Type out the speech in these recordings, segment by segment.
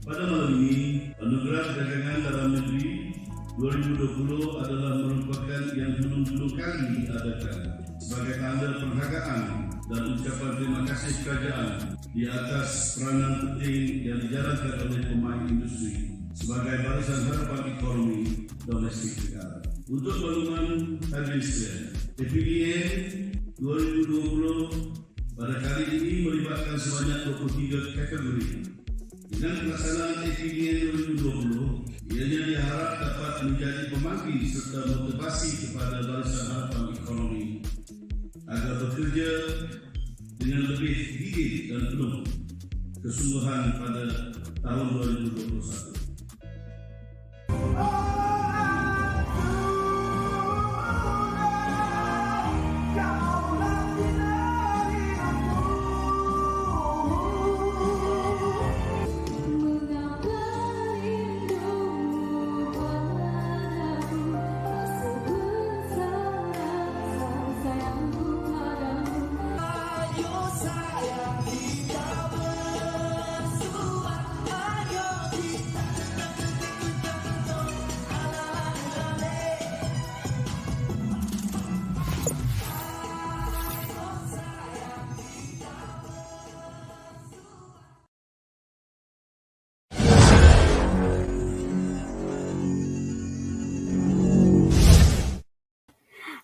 Pada malam ini, Anugerah Dagangan Dalam Negeri 2020 adalah merupakan yang dulu-dulu kali diadakan sebagai tanda penghargaan dan ucapan terima kasih kerajaan di atas peranan penting yang dijalankan oleh pemain industri sebagai barisan harapan ekonomi domestik negara. Untuk makluman hadirin sekalian, PPDN 2020 pada kali ini melibatkan sebanyak 23 kategori. Dengan pelaksanaan APDN 2020, ianya diharap dapat menjadi pemangkin serta motivasi kepada barisan harapan ekonomi agar bekerja dengan lebih gigih dan penuh kesungguhan pada tahun 2021.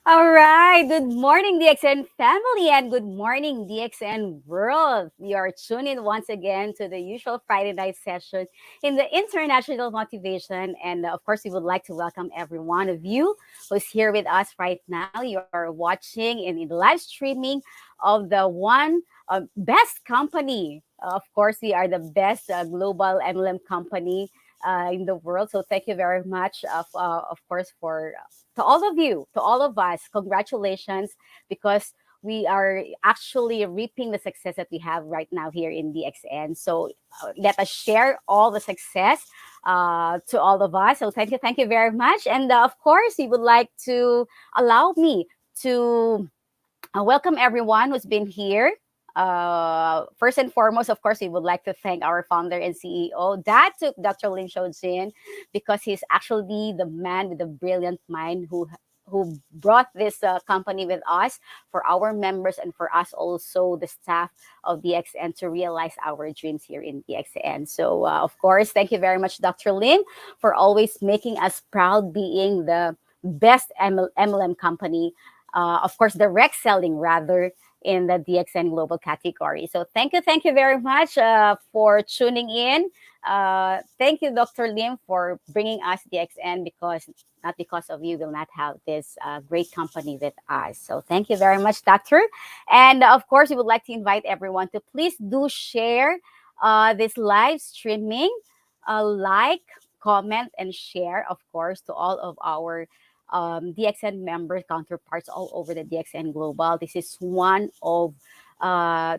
All right. Good morning, DXN family, and good morning, DXN world. We are tuned in once again to the usual Friday night session in the International Motivation. And of course, we would like to welcome every one of you who's here with us right now. You are watching in the live streaming of the one best company. Of course, we are the best global MLM company in the world. So thank you very much, of course, for to all of you, to all of us. Congratulations, because we are actually reaping the success that we have right now here in DXN. So let us share all the success to all of us. So thank you very much. And of course, we would like to allow me to welcome everyone who's been here. First and foremost, of course, we would like to thank our founder and CEO, Dr. Saleem Shajeer, because he's actually the man with a brilliant mind who brought this company with us for our members and for us also, the staff of DXN, to realize our dreams here in DXN. So, of course, thank you very much, Dr. Lim, for always making us proud being the best MLM company. Of course, direct selling rather in the DXN global category. So thank you very much for tuning in. Thank you, Dr. Lim, for bringing us DXN, because not because of you, we'll not have this great company with us. So thank you very much, Doctor. And of course, we would like to invite everyone to please do share this live streaming, like, comment, and share, of course, to all of our DXN member counterparts all over the DXN Global. This is one of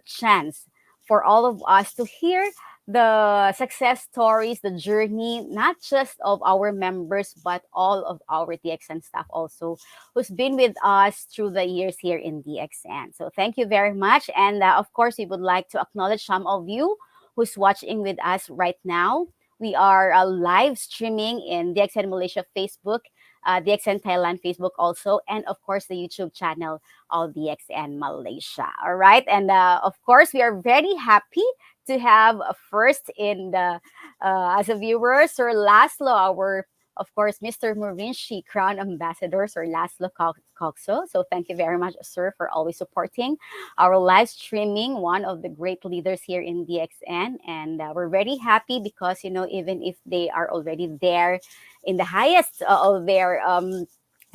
chance for all of us to hear the success stories, the journey, not just of our members, but all of our DXN staff also, who's been with us through the years here in DXN. So thank you very much. And of course, we would like to acknowledge some of you who's watching with us right now. We are live streaming in DXN Malaysia Facebook, DXN Thailand Facebook also, and of course the YouTube channel of DXN Malaysia. All right, and of course we are very happy to have first in the as a viewer, Sir Laszlo, our of course Mr. Marinci Crown Ambassador, Sir Laszlo Coxo. So thank you very much, sir, for always supporting our live streaming, one of the great leaders here in DXN. And we're very happy because, you know, even if they are already there in the highest of their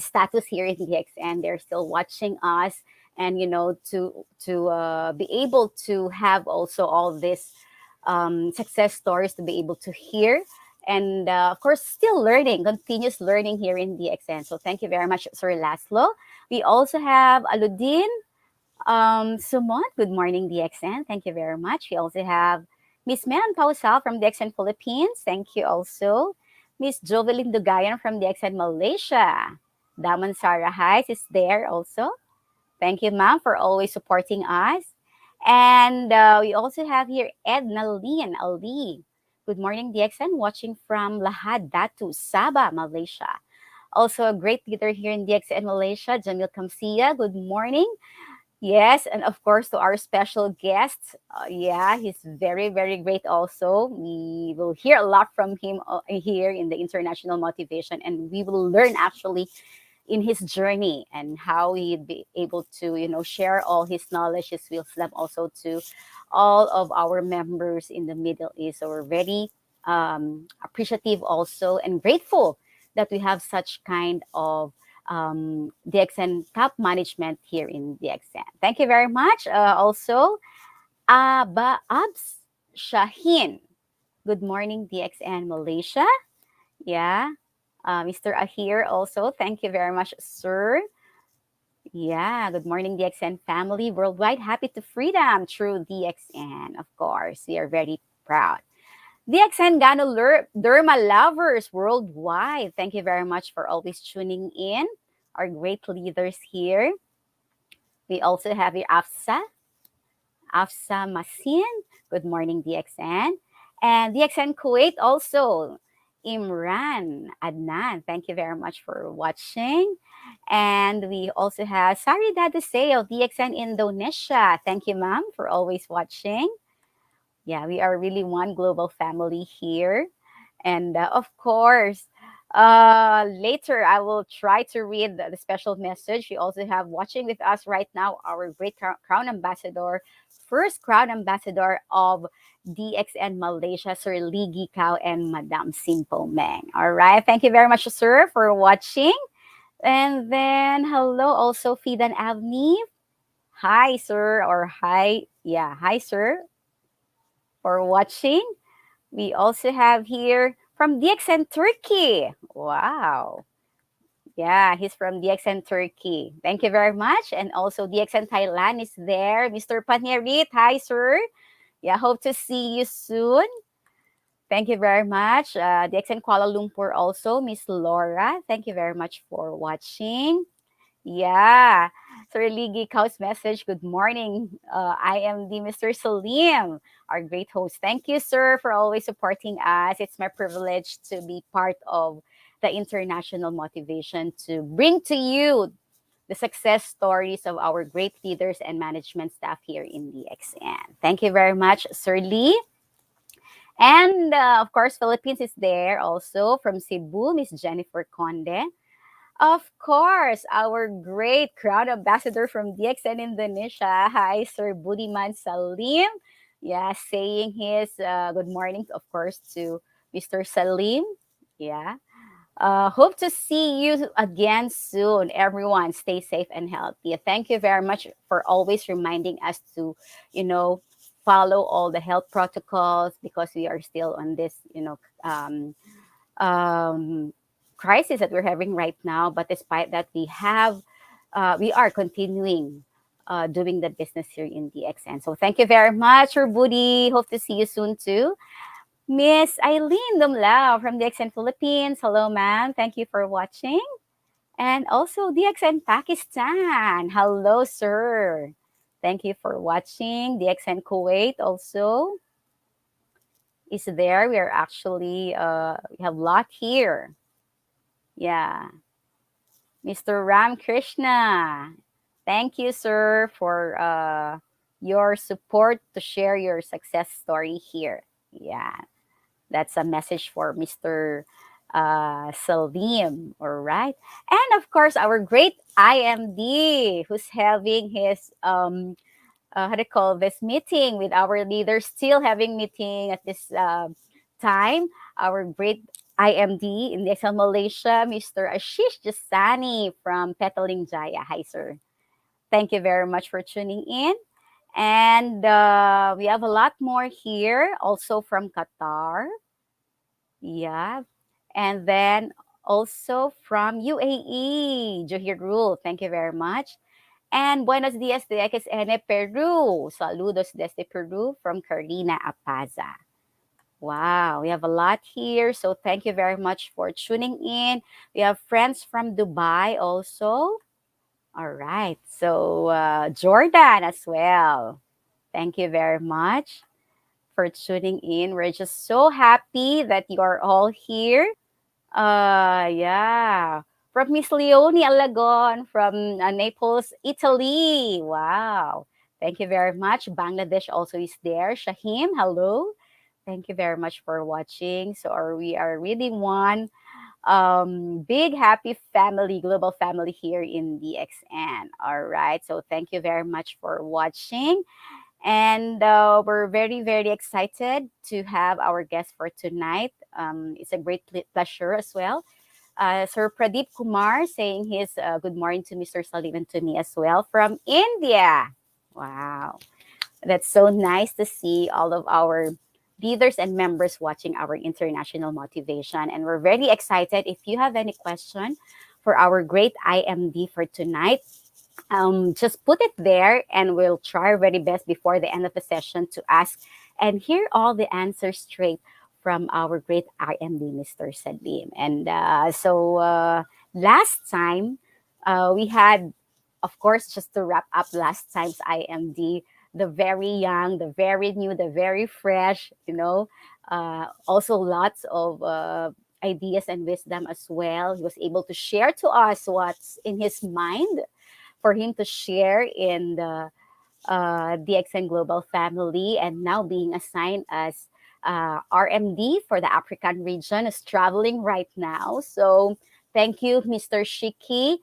status here in DXN, they're still watching us. And, you know, to be able to have also all these success stories to be able to hear. And of course, still learning, continuous learning here in DXN. So thank you very much, Sir Laszlo. We also have Aludin Sumon. Good morning, DXN. Thank you very much. We also have Miss Mean Pausal from DXN Philippines. Thank you also. Miss Jovelyn Dugayan from DXN Malaysia. Daman Sarah Heights is there also. Thank you, ma'am, for always supporting us. And we also have here Edna Lynn Ali Good morning, DXN, watching from Lahad Datu, Sabah, Malaysia. Also, a great leader here in DXN Malaysia, Jamil Kamsia. Good morning. Yes, and of course to our special guest. Yeah, he's very, very great also. We will hear a lot from him here in the International Motivation, and we will learn actually in his journey and how he'd be able to, share all his knowledge, his wisdom also to all of our members in the Middle East. So we're very appreciative also and grateful that we have such kind of DXN top management here in DXN. Thank you very much. Also, Abs Shaheen. Good morning, DXN Malaysia. Yeah. Mr. Ahir also. Thank you very much, sir. Yeah. Good morning, DXN family worldwide. Happy to freedom through DXN. Of course, we are very proud. DXN Derma lovers worldwide. Thank you very much for always tuning in. Our great leaders here. We also have here Afsa Masin. Good morning, DXN. And DXN Kuwait also. Imran Adnan. Thank you very much for watching. And we also have Sari Dadaseo, DXN Indonesia. Thank you, ma'am, for always watching. Yeah, we are really one global family here. And of course, later I will try to read the special message. We also have watching with us right now our great crown ambassador, first crown ambassador of DXN Malaysia, Sir Ligi Kao and Madam Simple Meng. All right. Thank you very much, sir, for watching. And then hello also Fidan Avni. Hi, sir, or hi. Yeah, hi, sir, for watching. We also have here from DXN Turkey. Wow. Yeah, he's from DXN Turkey. Thank you very much. And also DXN Thailand is there. Mr. Panierit, hi, sir. Yeah, hope to see you soon. Thank you very much. DXN Kuala Lumpur also, Miss Laura. Thank you very much for watching. Yeah. Sir Ligi Kau's message. Good morning. I am the Mr. Saleem, our great host. Thank you, sir, for always supporting us. It's my privilege to be part of the international motivation to bring to you the success stories of our great leaders and management staff here in DXN. Thank you very much, Sir Lee. And of course, Philippines is there also from Cebu, Miss Jennifer Conde. Of course, our great crown ambassador from DXN Indonesia. Hi, Sir Budiman Salim. Yeah, saying his good morning, of course, to Mr. Salim. Yeah. Hope to see you again soon. Everyone, stay safe and healthy. Thank you very much for always reminding us to, you know, follow all the health protocols because we are still on this, um, crisis that we're having right now. But despite that, we are continuing doing the business here in DXN. So thank you very much, Sir Budi. Hope to see you soon too. Miss Eileen Dumlao from DXN Philippines. Hello, ma'am. Thank you for watching. And also DXN Pakistan. Hello, sir. Thank you for watching. DXN Kuwait also is there. We are actually we have a lot here. Yeah. Mr. Ram Krishna. Thank you, sir, for your support to share your success story here. Yeah. That's a message for Mr. Salim. All right. And of course, our great IMD who's having his how to call this meeting with our leaders, still having meeting at this time. Our great IMD in the Malaysia, Mr. Ashish Jasani from Petaling Jaya. Hi, sir. Thank you very much for tuning in. And we have a lot more here, also from Qatar. Yeah. And then also from UAE, Johir Rule. Thank you very much. And buenos dias de XN Peru. Saludos desde Peru from Karina Apaza. Wow, we have a lot here. So thank you very much for tuning in. We have friends from Dubai also. All right. So Jordan as well. Thank you very much for tuning in. We're just so happy that you are all here. Yeah. From Miss Leonie Alagon from Naples, Italy. Wow. Thank you very much. Bangladesh also is there. Shahim, hello. Thank you very much for watching. We are really one big happy family, global family here in DXN. All right. So thank you very much for watching. And we're very, very excited to have our guest for tonight. It's a great pleasure as well. Sir Pradeep Kumar saying his good morning to Mr. Saleem and to me as well from India. Wow. That's so nice to see all of our leaders and members watching our international motivation. And we're very excited. If you have any question for our great IMD for tonight, just put it there and we'll try our very best before the end of the session to ask and hear all the answers straight from our great IMD, Mr. Salim. And last time we had, of course, just to wrap up last time's IMD, the very young, the very new, the very fresh, also lots of ideas and wisdom as well. He was able to share to us what's in his mind for him to share in the DXN Global family, and now being assigned as RMD for the African region, is traveling right now. So thank you, Mr. Shiki,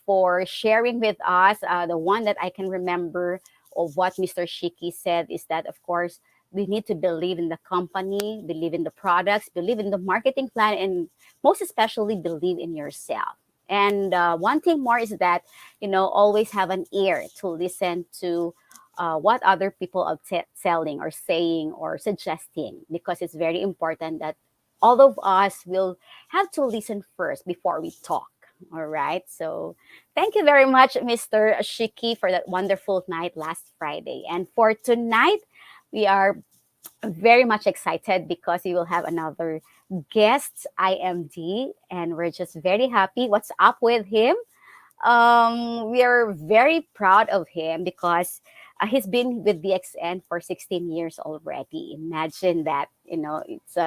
for sharing with us. The one that I can remember of what Mr. Shiki said is that, of course, we need to believe in the company, believe in the products, believe in the marketing plan, and most especially believe in yourself. And one thing more is that, always have an ear to listen to what other people are selling or saying or suggesting, because it's very important that all of us will have to listen first before we talk. All right. So thank you very much, Mr. Shiki, for that wonderful night last Friday. And for tonight, we are very much excited because we will have another guest, IMD, and we're just very happy. What's up with him? We are very proud of him because he's been with DXN for 16 years already. Imagine that, it's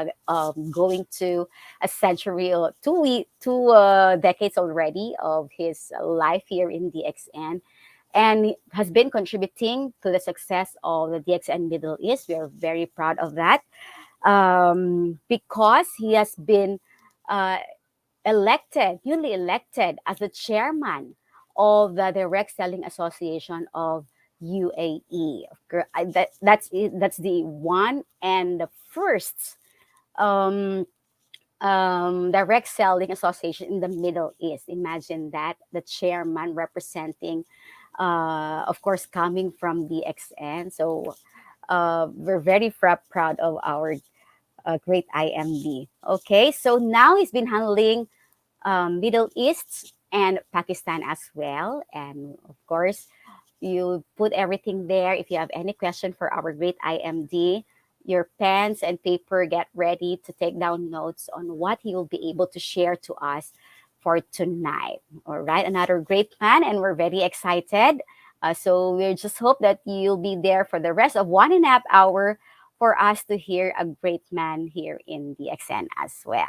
going to a century or two decades already of his life here in DXN, and has been contributing to the success of the DXN Middle East. We are very proud of that because he has been newly elected as the chairman of the Direct Selling Association of UAE. That's the one and the first direct selling association in the Middle East. Imagine that, the chairman representing, of course, coming from the XN. So we're very proud of our great IMD. Okay, so now he's been handling Middle East and Pakistan as well. And of course, you put everything there. If you have any question for our great IMD, your pens and paper, get ready to take down notes on what he will be able to share to us for tonight. All right, another great plan, and we're very excited. So we just hope that you'll be there for the rest of 1.5 hours for us to hear a great man here in the XN as well.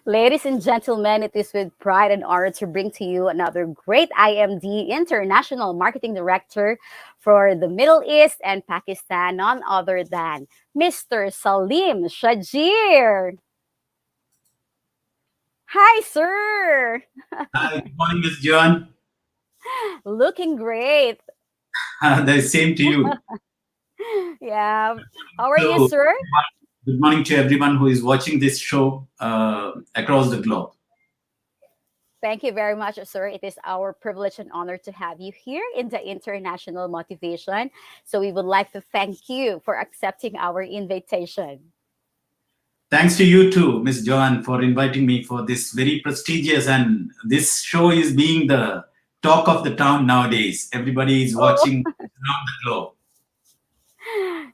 Ladies and gentlemen, it is with pride and honor to bring to you another great IMD, International Marketing Director for the Middle East and Pakistan, none other than Mr. Saleem Shajeer. Hi, sir. Hi, good morning, Miss John. Looking great. The same to you. Yeah. How are you, sir? Good morning to everyone who is watching this show across the globe. Thank you very much, sir. It is our privilege and honor to have you here in the International Motivation. So we would like to thank you for accepting our invitation. Thanks to you too, Miss Joanne, for inviting me for this very prestigious, and this show is being the talk of the town nowadays. Everybody is watching around the globe.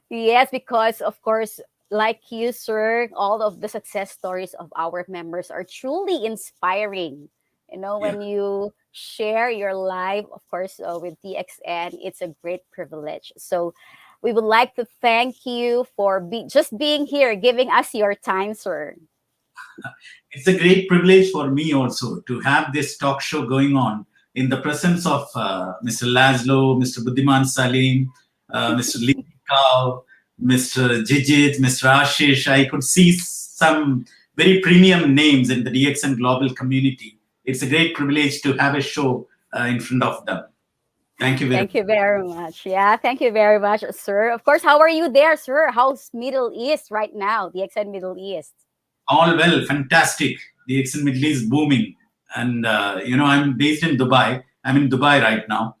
Yes, because of course, like you, sir, all of the success stories of our members are truly inspiring. Yeah. When you share your life, of course, with DXN, it's a great privilege. So, we would like to thank you for just being here, giving us your time, sir. It's a great privilege for me also to have this talk show going on in the presence of Mr. Laszlo, Mr. Buddhiman Salim, Mr. Lee Kao, Mr. Jijit, Mr. Ashish. I could see some very premium names in the DXN global community. It's a great privilege to have a show in front of them. Thank you very Thank much. you very much. Yeah, thank you very much, sir. Of course, how are you there, sir? How's Middle East right now? DXN Middle East. All well, fantastic. The DXN Middle East booming. And, I'm based in Dubai. I'm in Dubai right now.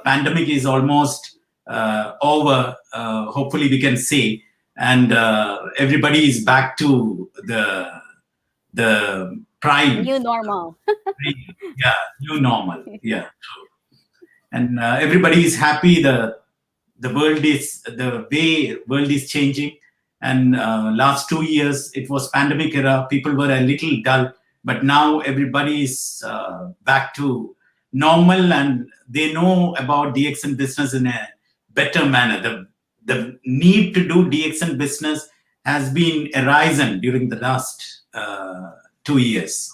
Pandemic is almost over, hopefully we can say. And everybody is back to the prime, New normal. yeah, new normal. Yeah, true. And everybody is happy. The way world is changing, and last 2 years it was pandemic era, people were a little dull, but now everybody is back to normal, and they know about DXN business in a better manner. The need to do DXN business has been arisen during the last 2 years.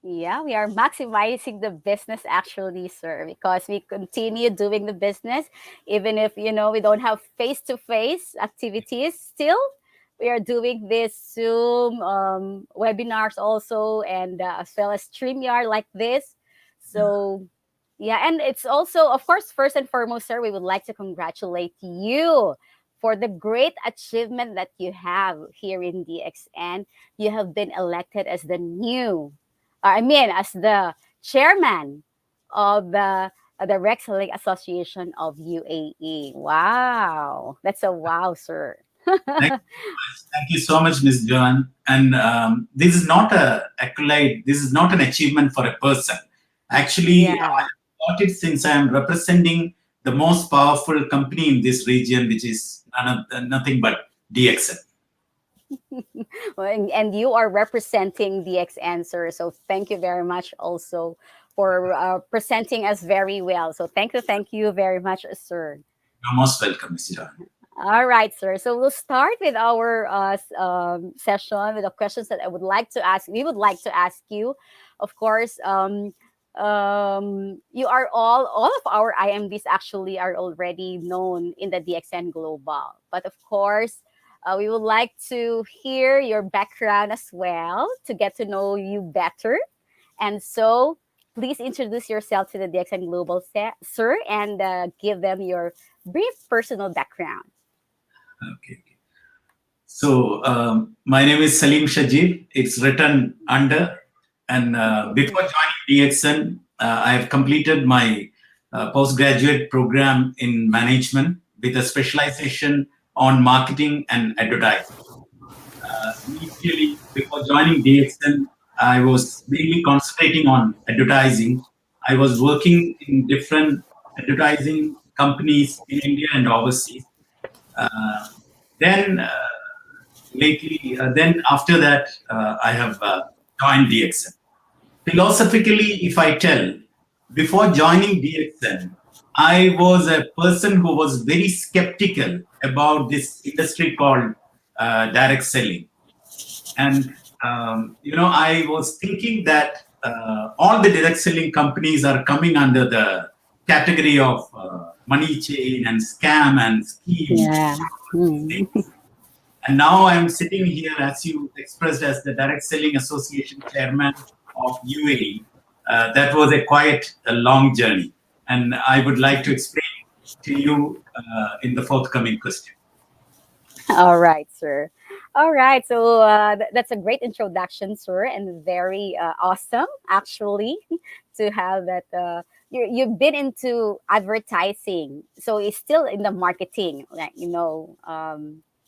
Yeah, we are maximizing the business actually, sir, because we continue doing the business, even if, we don't have face to face activities still. We are doing this Zoom webinars also, and as well as StreamYard like this. So, yeah, and it's also, of course, first and foremost, sir, we would like to congratulate you for the great achievement that you have here in DXN. You have been elected as the as the chairman of the Wrestling Association of UAE. Wow, that's a wow, sir. Thank you so much, Ms. Joan. And this is not a accolade. This is not an achievement for a person. Actually, I Yeah. got it since I am representing the most powerful company in this region, which is nothing but DXN. Well, and you are representing the X answer. So thank you very much also for presenting us very well. So thank you very much, sir. You're most welcome, Ms. Joan. All right, sir. So we'll start with our session with the questions that I would like to ask. We would like to ask you, of course. You are all of our IMDs actually are already known in the DXN Global, but of course, we would like to hear your background as well to get to know you better. And so, please introduce yourself to the DXN Global, sir, and give them your brief personal background. Okay. So, my name is Saleem Shajeer. It's written under. And before joining DXN, I have completed my postgraduate program in management with a specialization on marketing and advertising. Initially, before joining DXN, I was mainly concentrating on advertising. I was working in different advertising companies in India and overseas. Uh, then then after that, I have joined DXN. Philosophically, if I tell, before joining DXN, I was a person who was very skeptical about this industry called direct selling. And, I was thinking that all the direct selling companies are coming under the category of money chain and scam and scheme. Yeah. Hmm. And now I'm sitting here, as you expressed, as the Direct Selling Association chairman of UAE. That was quite a long journey. And I would like to explain to you in the forthcoming question. All right, sir. All right. So that's a great introduction, sir, and very awesome, actually, to have that. You've been into advertising, so it's still in the marketing, like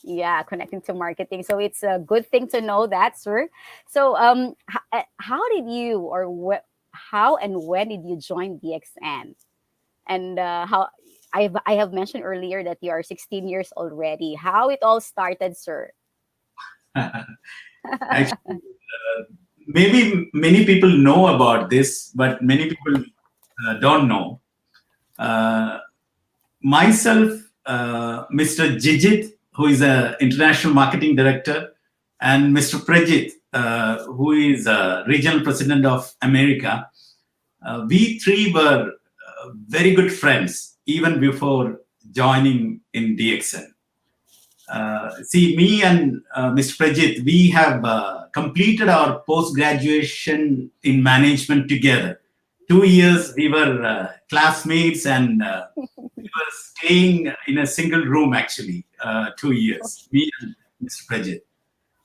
yeah, connecting to marketing. So it's a good thing to know that, sir. So how did you how and when did you join DXN? And how I have mentioned earlier that you are 16 years already. How it all started, sir? Actually, maybe many people know about this, but many people don't know. Uh, Myself, Mr. Jijit, who is an international marketing director, and Mr. Prajit, who is a regional president of America, we three were very good friends even before joining in DXN. See, me and Mr. Prajit, we have completed our post-graduation in management together. 2 years we were classmates, and we were staying in a single room actually, 2 years, me and Mr. Prajit.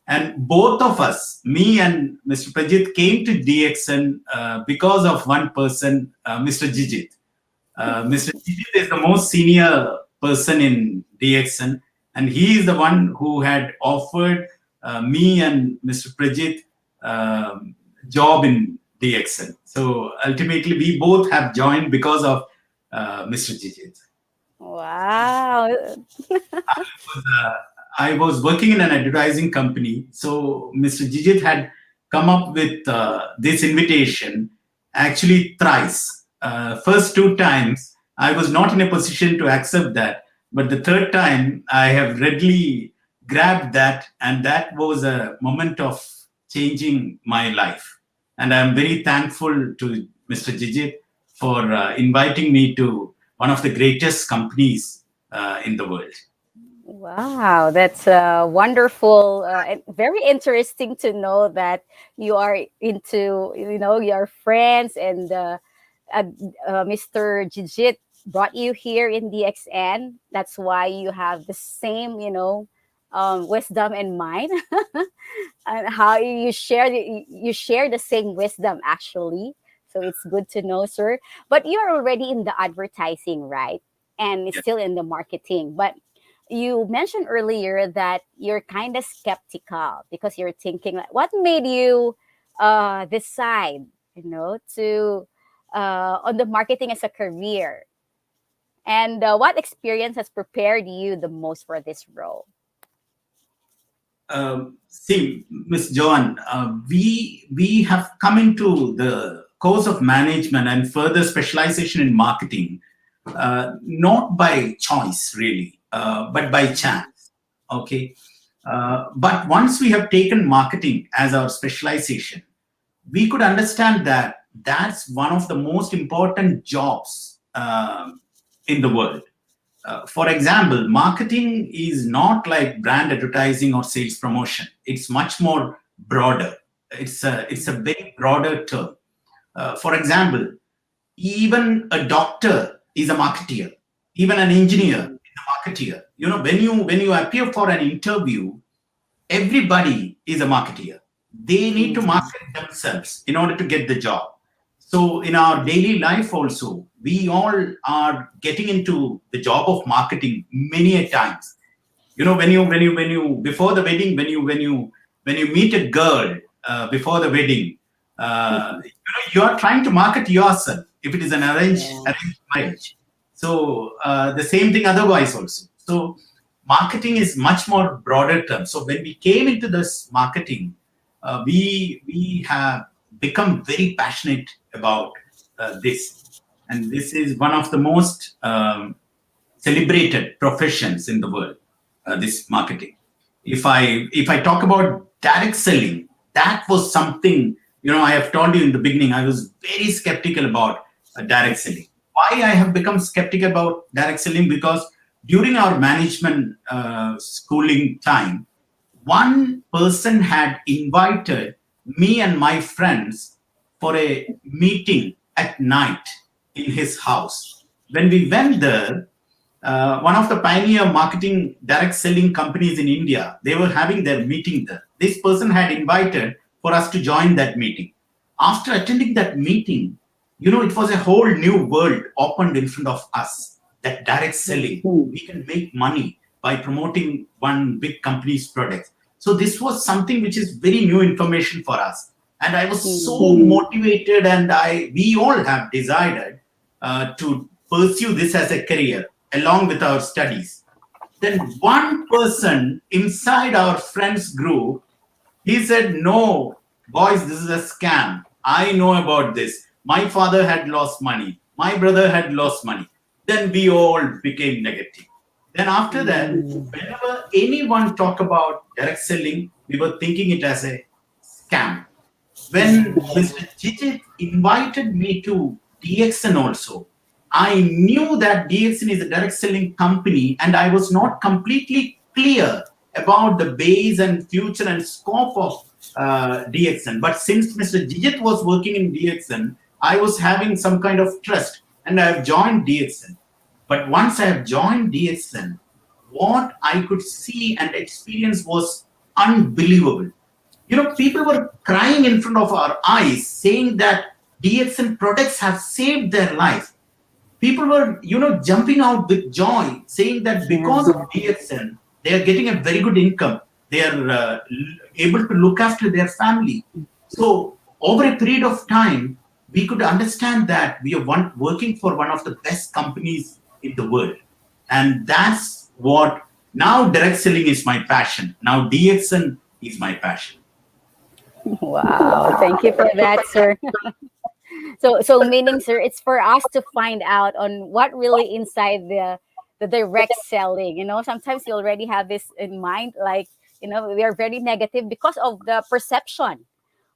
And both of us, me and Mr. Prajit, came to DXN because of one person, Mr. Jijit. Mr. Jijit is the most senior person in DXN, and he is the one who had offered me and Mr. Prajit job in DXN. So ultimately, we both have joined because of Mr. Jijit. Wow. I was working in an advertising company, so Mr. Jijit had come up with this invitation actually thrice. First 2 times, I was not in a position to accept that, but the third time, I have readily grabbed that, and that was a moment of changing my life. And I'm very thankful to Mr. Jijit for inviting me to one of the greatest companies in the world. Wow, that's wonderful and very interesting to know that you are into, your friends and uh, Mr. Jijit brought you here in DXN. That's why you have the same, wisdom in mind, and how you share the same wisdom actually. So it's good to know, sir. But you are already in the advertising, right? And it's Yes. still in the marketing, but you mentioned earlier that you're kind of skeptical because you're thinking like, what made you decide, to on the marketing as a career, and what experience has prepared you the most for this role? See, Miss Joan, we have come into the course of management and further specialization in marketing, not by choice really, but by chance. Okay, but once we have taken marketing as our specialization, we could understand that that's one of the most important jobs in the world. For example, marketing is not like brand advertising or sales promotion. It's much more broader. It's a very broader term. For example, even a doctor is a marketeer. Even an engineer is a marketeer. When you appear for an interview, everybody is a marketeer. They need to market themselves in order to get the job. So in our daily life also, we all are getting into the job of marketing many a times. When you before the wedding, when you meet a girl before the wedding, you are trying to market yourself if it is an Yeah. arranged marriage. So the same thing otherwise also. So marketing is much more broader term. So when we came into this marketing, we have become very passionate about this, and this is one of the most celebrated professions in the world. This marketing. If I talk about direct selling, that was something, I have told you in the beginning. I was very skeptical about direct selling. Why I have become skeptical about direct selling? Because during our management schooling time, one person had invited me and my friends for a meeting at night in his house. When we went there, one of the pioneer marketing direct selling companies in India, they were having their meeting there. This person had invited for us to join that meeting. After attending that meeting, it was a whole new world opened in front of us. That direct selling, we can make money by promoting one big company's products. So this was something which is very new information for us. And I was so motivated, and we all have decided to pursue this as a career. along with our studies. Then one person inside our friends group, he said, "No, boys, this is a scam. I know about this. My father had lost money. My brother had lost money." Then we all became negative. Then after that, whenever anyone talk about direct selling, we were thinking it as a scam. When Mr. Jijit invited me to DXN also, I knew that DXN is a direct selling company and I was not completely clear about the base and future and scope of DXN. But since Mr. Jijit was working in DXN, I was having some kind of trust and I have joined DXN. But once I have joined DXN, what I could see and experience was unbelievable. People were crying in front of our eyes, saying that DXN products have saved their life. People were, jumping out with joy, saying that because of DXN, they are getting a very good income. They are able to look after their family. So over a period of time, we could understand that we are working for one of the best companies in the world. And that's what now direct selling is my passion. Now DXN is my passion. Wow, thank you for that, sir. So meaning, sir, it's for us to find out on what really inside the direct selling. Sometimes you already have this in mind, like we are very negative because of the perception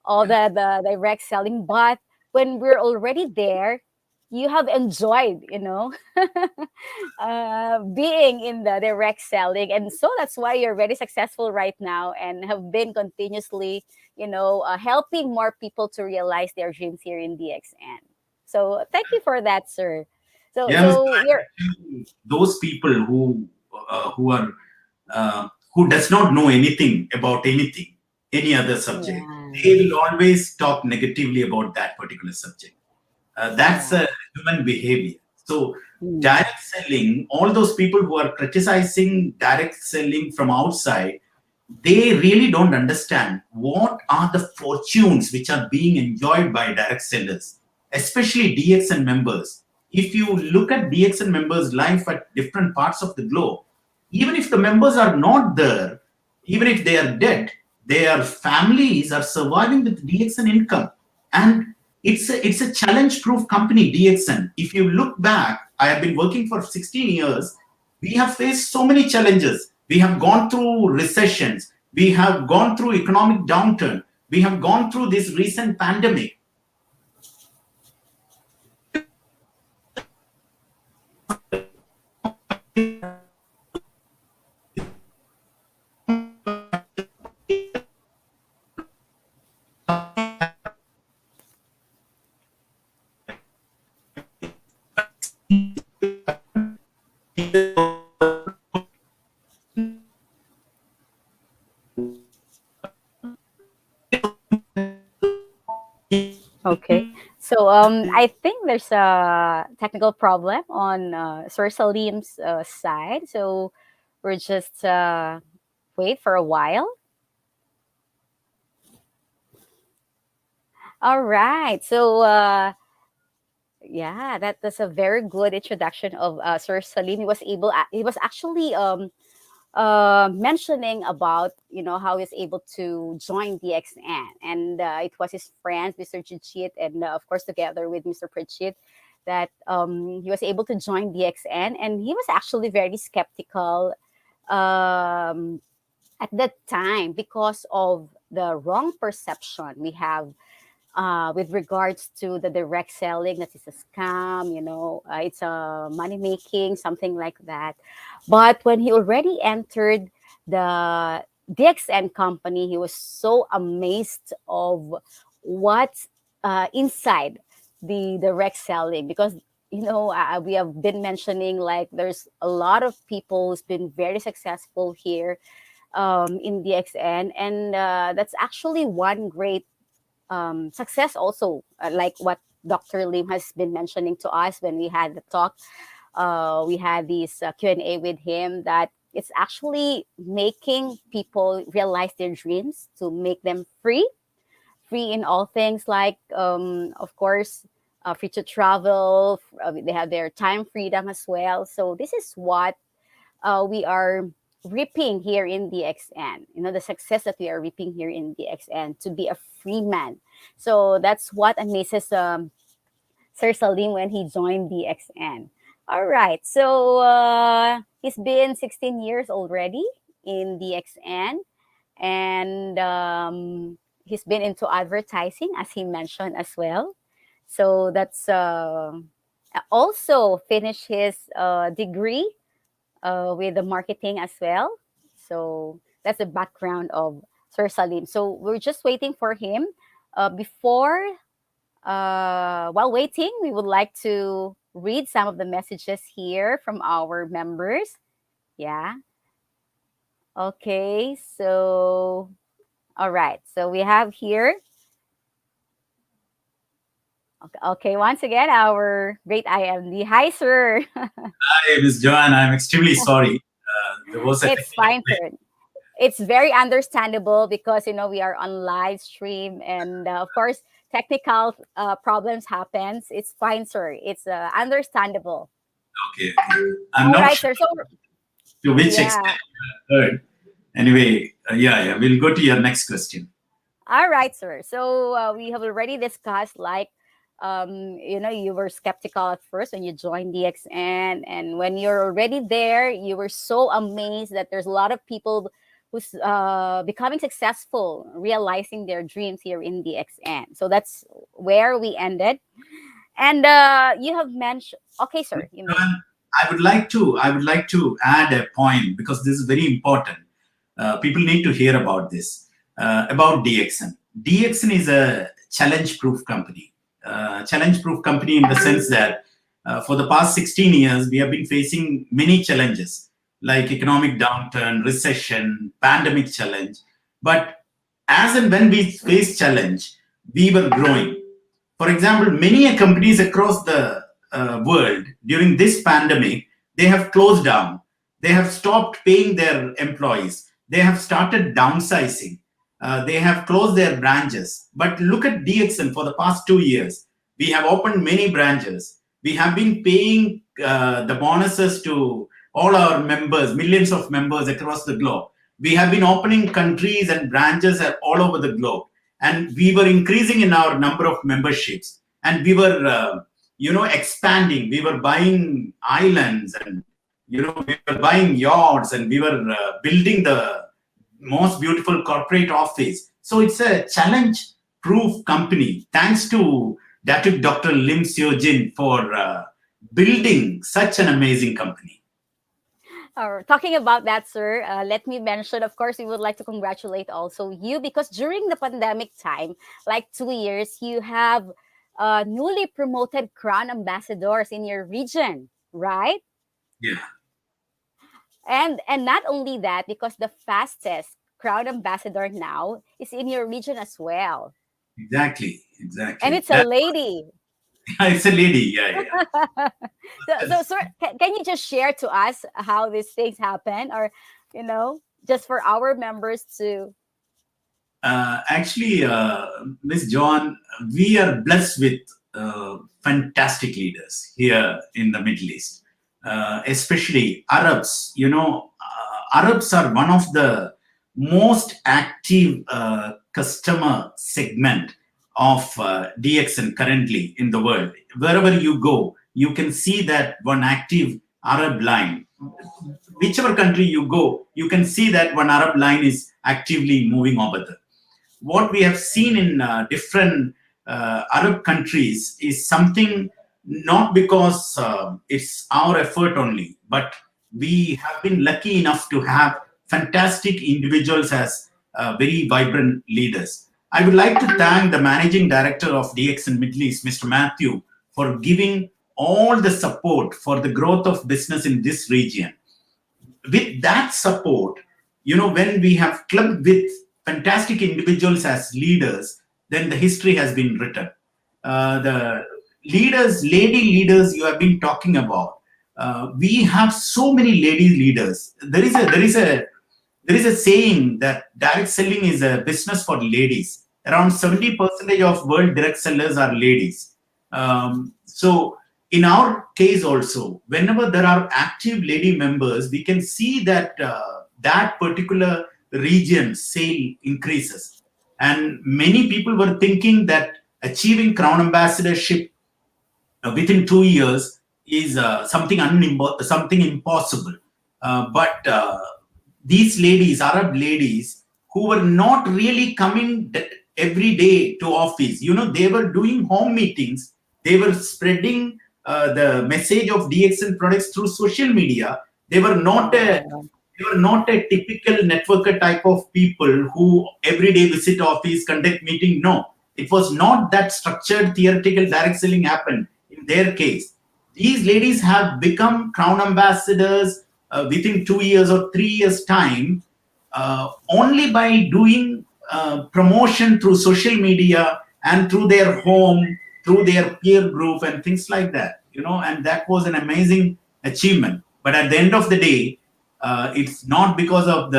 of the direct selling. But when we're already there, you have enjoyed, being in the direct selling, and so that's why you're very successful right now and have been continuously helping more people to realize their dreams here in DXN. So thank you for that, sir. so Yeah, Mr. so you're those people who are who does not know anything about anything, any other subject, yeah, they will always talk negatively about that particular subject. That's yeah. a human behavior. So Mm. direct selling, all those people who are criticizing direct selling from outside, they really don't understand what are the fortunes which are being enjoyed by direct sellers, especially DXN members. If you look at DXN members' life at different parts of the globe, even if the members are not there, even if they are dead, their families are surviving with DXN income. And it's a challenge-proof company, DXN. If you look back, I have been working for 16 years. We have faced so many challenges. We have gone through recessions. We have gone through economic downturn. We have gone through this recent pandemic. Okay. So I think there's a technical problem on Sir Salim's side. So we're just wait for a while. All right. So yeah, that's a very good introduction of Sir Salim. He was actually mentioning about how he's able to join DXN, and it was his friends, Mr. Chichit, and of course together with Mr. Pritchett, that he was able to join DXN, and he was actually very skeptical um, at that time because of the wrong perception we have with regards to the direct selling, that is a scam, it's a money making, something like that. But when he already entered the DXN company, he was so amazed of what's inside the direct selling, because we have been mentioning, like, there's a lot of people who's been very successful here in DXN, and that's actually one great success also, like what Dr. Lim has been mentioning to us when we had the talk. We had this Q&A with him, that it's actually making people realize their dreams, to make them free in all things, like of course free to travel. They have their time freedom as well. So this is what we are reaping here in DXN. You know, the success that we are reaping here in DXN to be a free man. So that's what amazes Sir Salim when he joined DXN. All right. So he's been 16 years already in DXN, and he's been into advertising, as he mentioned as well. So that's also finished his degree with the marketing as well. So that's the background of Sir Salim. So we're just waiting for him. While waiting, we would like to read some of the messages here from our members. Yeah. Okay. So, all right. So we have here. Okay. Once again, our great IMD. Hi, sir. Hi, Ms. Joanne. I'm extremely sorry. There was a It's technical fine, glitch. sir. It's very understandable because we are on live stream, and of course technical problems happens. It's fine, sir. It's understandable. Okay, okay. I'm All not right, sure sir. So to which yeah. extent you heard. Anyway, yeah. We'll go to your next question. All right, sir. So we have already discussed, like, you were skeptical at first when you joined DXN, and when you're already there, you were so amazed that there's a lot of people who's becoming successful, realizing their dreams here in DXN. So that's where we ended. And you have mentioned, okay, sir, you may. Joanne, I would like to add a point because this is very important. People need to hear about this, about DXN. DXN is a challenge-proof company. Challenge-proof company in the sense that for the past 16 years, we have been facing many challenges like economic downturn, recession, pandemic challenge. But as and when we face challenge, we were growing. For example, many companies across the world during this pandemic, they have closed down. They have stopped paying their employees. They have started downsizing. They have closed their branches. But look at DXN for the past 2 years. We have opened many branches. We have been paying the bonuses to all our members, millions of members across the globe. We have been opening countries and branches all over the globe, and we were increasing in our number of memberships, and we were expanding. We were buying islands, and we were buying yachts, and we were building the most beautiful corporate office. So it's a challenge proof company, thanks to Dr. Lim Seo Jin for building such an amazing company. Talking about that, sir, let me mention, of course, we would like to congratulate also you, because during the pandemic time, like 2 years, you have newly promoted crown ambassadors in your region, right? Yeah. And not only that, because the fastest crown ambassador now is in your region as well. Exactly. And it's a lady. It's a lady. Yeah. So sir, can you just share to us how these things happen, or just for our members to. Actually, Miss John, we are blessed with fantastic leaders here in the Middle East, especially Arabs. Arabs are one of the most active customer segment of DXN currently in the world. Wherever you go, you can see that one active Arab line. Whichever country you go, you can see that one Arab line is actively moving over there. What we have seen in different Arab countries is something not because it's our effort only, but we have been lucky enough to have fantastic individuals as very vibrant leaders. I would like to thank the managing director of DXN Middle East, Mr. Matthew, for giving all the support for the growth of business in this region. With that support, when we have clubbed with fantastic individuals as leaders, then the history has been written. The lady leaders you have been talking about, we have so many lady leaders. There is a saying that direct selling is a business for ladies. Around 70% of world direct sellers are ladies. So in our case also, whenever there are active lady members, we can see that that particular region sale increases. And many people were thinking that achieving Crown Ambassadorship within 2 years is something impossible. But these ladies, Arab ladies, who were not really coming every day to office, they were doing home meetings. They were spreading the message of DXN products through social media. They were not a they were not a typical networker type of people who every day visit office, conduct meeting. No, it was not that structured theoretical direct selling happened in their case. These ladies have become crown ambassadors within 2 years or 3 years time, only by doing promotion through social media and through their home, through their peer group and things like that. And that was an amazing achievement. But at the end of the day, it's not because of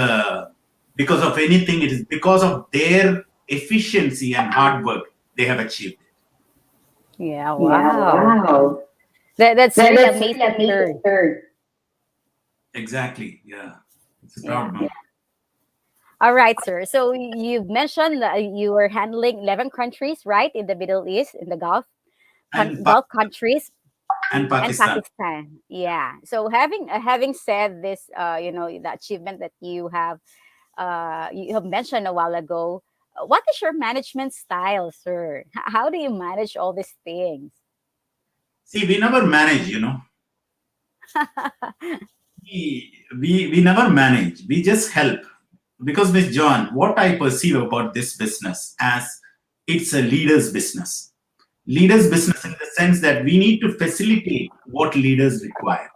anything. It is because of their efficiency and hard work they have achieved it. Yeah, wow. That's really amazing, sir. Exactly. Yeah. It's a Yeah. proud moment. All right, sir. So you've mentioned that you were handling 11 countries, right, in the Middle East, in the And Gulf countries, and and Pakistan. Pakistan. Yeah. So having said this, the achievement that you have mentioned a while ago, what is your management style, sir? How do you manage all these things? See, we never manage. We never manage. We just help. Because Miss John, what I perceive about this business as it's a leader's business. Leaders' business in the sense that we need to facilitate what leaders require.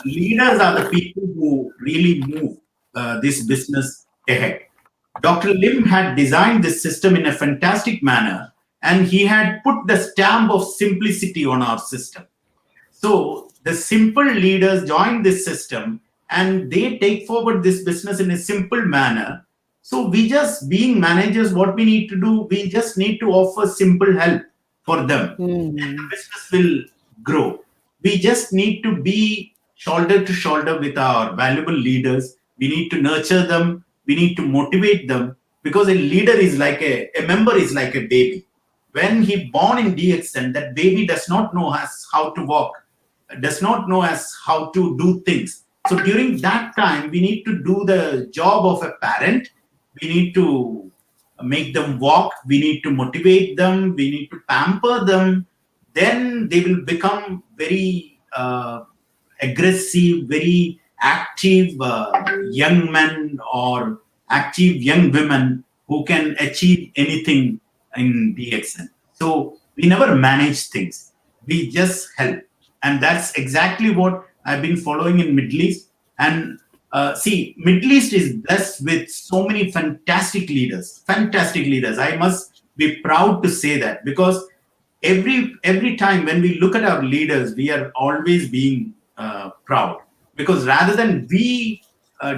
Leaders are the people who really move this business ahead. Dr. Lim had designed this system in a fantastic manner, and he had put the stamp of simplicity on our system. So the simple leaders join this system and they take forward this business in a simple manner. So we just, being managers, what we need to do, we just need to offer simple help for them. And the business will grow. We just need to be shoulder to shoulder with our valuable leaders. We need to nurture them. We need to motivate them, because a leader is like a member is like a baby. When he born in DXN, that baby does not know how to walk, does not know as how to do things. So during that time, we need to do the job of a parent. We need to make them walk. We need to motivate them. We need to pamper them. Then they will become very aggressive, very active young men or active young women who can achieve anything in DXN. So we never manage things. We just help. And that's exactly what I've been following in Middle East. And see, Middle East is blessed with so many fantastic leaders. Fantastic leaders. I must be proud to say that, because every time when we look at our leaders, we are always being proud, because rather than we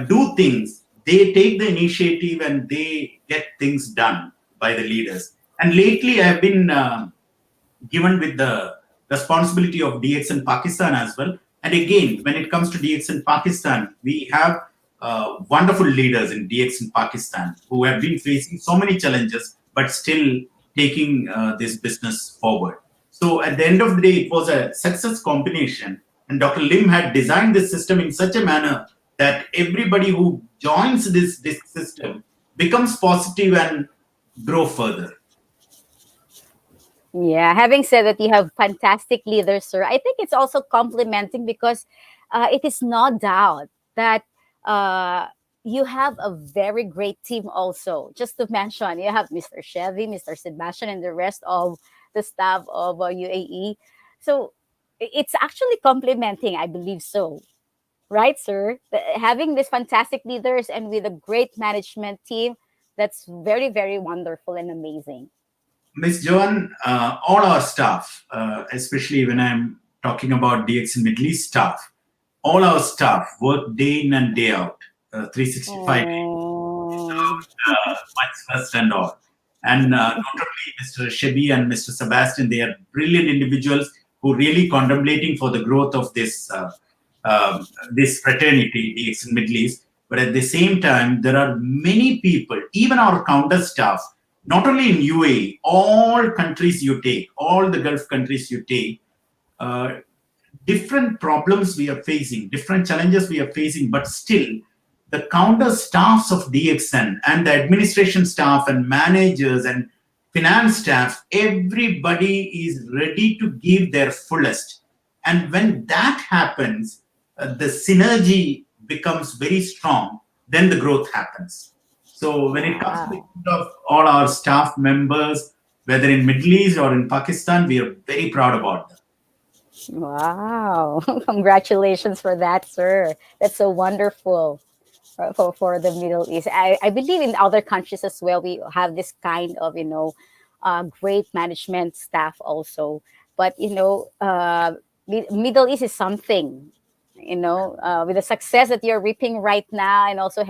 do things, they take the initiative and they get things done by the leaders. And lately, I have been given with the responsibility of DXN Pakistan as well. And again, when it comes to DXN Pakistan, we have wonderful leaders in DXN Pakistan who have been facing so many challenges, but still taking this business forward. So at the end of the day, it was a success combination. And Dr. Lim had designed this system in such a manner that everybody who joins this system becomes positive and grow further. Yeah, having said that, you have fantastic leaders, sir. I think it's also complimenting because it is no doubt that uh, you have a very great team also. Just to mention, you have Mr. Chevy, Mr. Sebastian, and the rest of the staff of UAE. So it's actually complimenting, I believe so. Right, sir? Having these fantastic leaders and with a great management team, that's very, very wonderful and amazing. Miss Joan, all our staff, especially when I'm talking about DX Middle East staff, all our staff work day in and day out, 365 days, Oh. months first and all. And not only Mr. Shebi and Mr. Sebastian, they are brilliant individuals who really contemplating for the growth of this fraternity, the Middle East. But at the same time, there are many people, even our counter staff, not only in UAE, all countries you take, all the Gulf countries you take, different problems we are facing, different challenges we are facing, but still the counter staffs of DXN and the administration staff and managers and finance staff, everybody is ready to give their fullest. And when that happens, the synergy becomes very strong, then the growth happens. So when it comes to of all our staff members, whether in Middle East or in Pakistan, we are very proud about them. Wow. Congratulations for that, sir. That's so wonderful for the Middle East. I believe in other countries as well, we have this kind of, great management staff also. But, Middle East is something, with the success that you're reaping right now, and also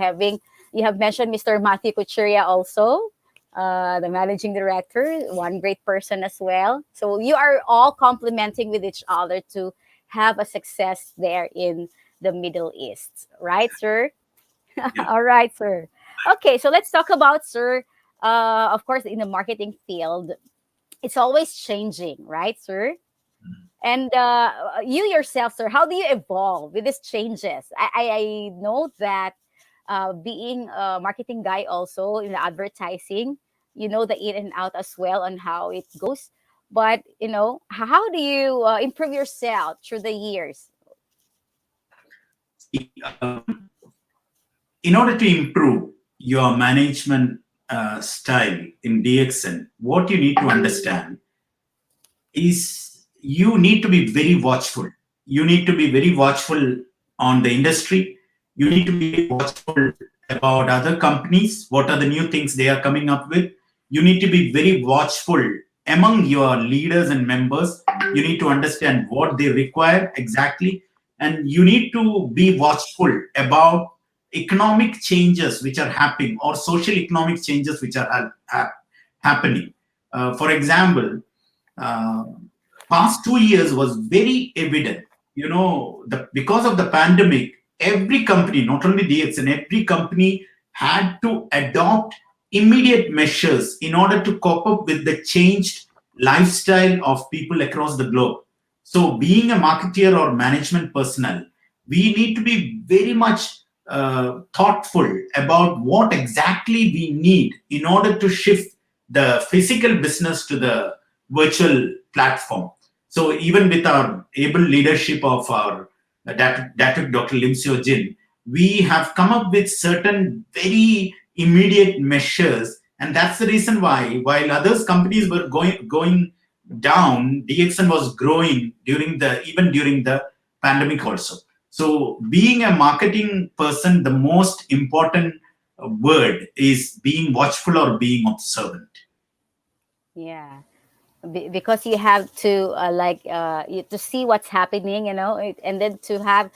you have mentioned Mr. Matthew Kuchuria also, the managing director, one great person as well. So you are all complementing with each other to have a success there in the Middle East, right, sir? All right, sir. Okay, so let's talk about, sir. Of course, in the marketing field, it's always changing, right, sir? And you yourself, sir, how do you evolve with these changes? I know that being a marketing guy also in advertising, you know the in and out as well on how it goes. But, how do you improve yourself through the years? In order to improve your management style in DXN, what you need to understand is you need to be very watchful. You need to be very watchful on the industry. You need to be watchful about other companies, what are the new things they are coming up with. You need to be very watchful among your leaders and members. You need to understand what they require exactly. And you need to be watchful about economic changes which are happening or social economic changes which are happening. For example, past 2 years was very evident. Because of the pandemic, every company, not only DXN, every company had to adopt immediate measures in order to cope up with the changed lifestyle of people across the globe. So being a marketeer or management personnel, we need to be very much thoughtful about what exactly we need in order to shift the physical business to the virtual platform. So even with our able leadership of our Dr. Lim Seo Jin, we have come up with certain very immediate measures, and that's the reason why, while others companies were going down, DXN was growing during the pandemic also. So being a marketing person, the most important word is being watchful or being observant. Yeah. Because you have to to see what's happening, and then to have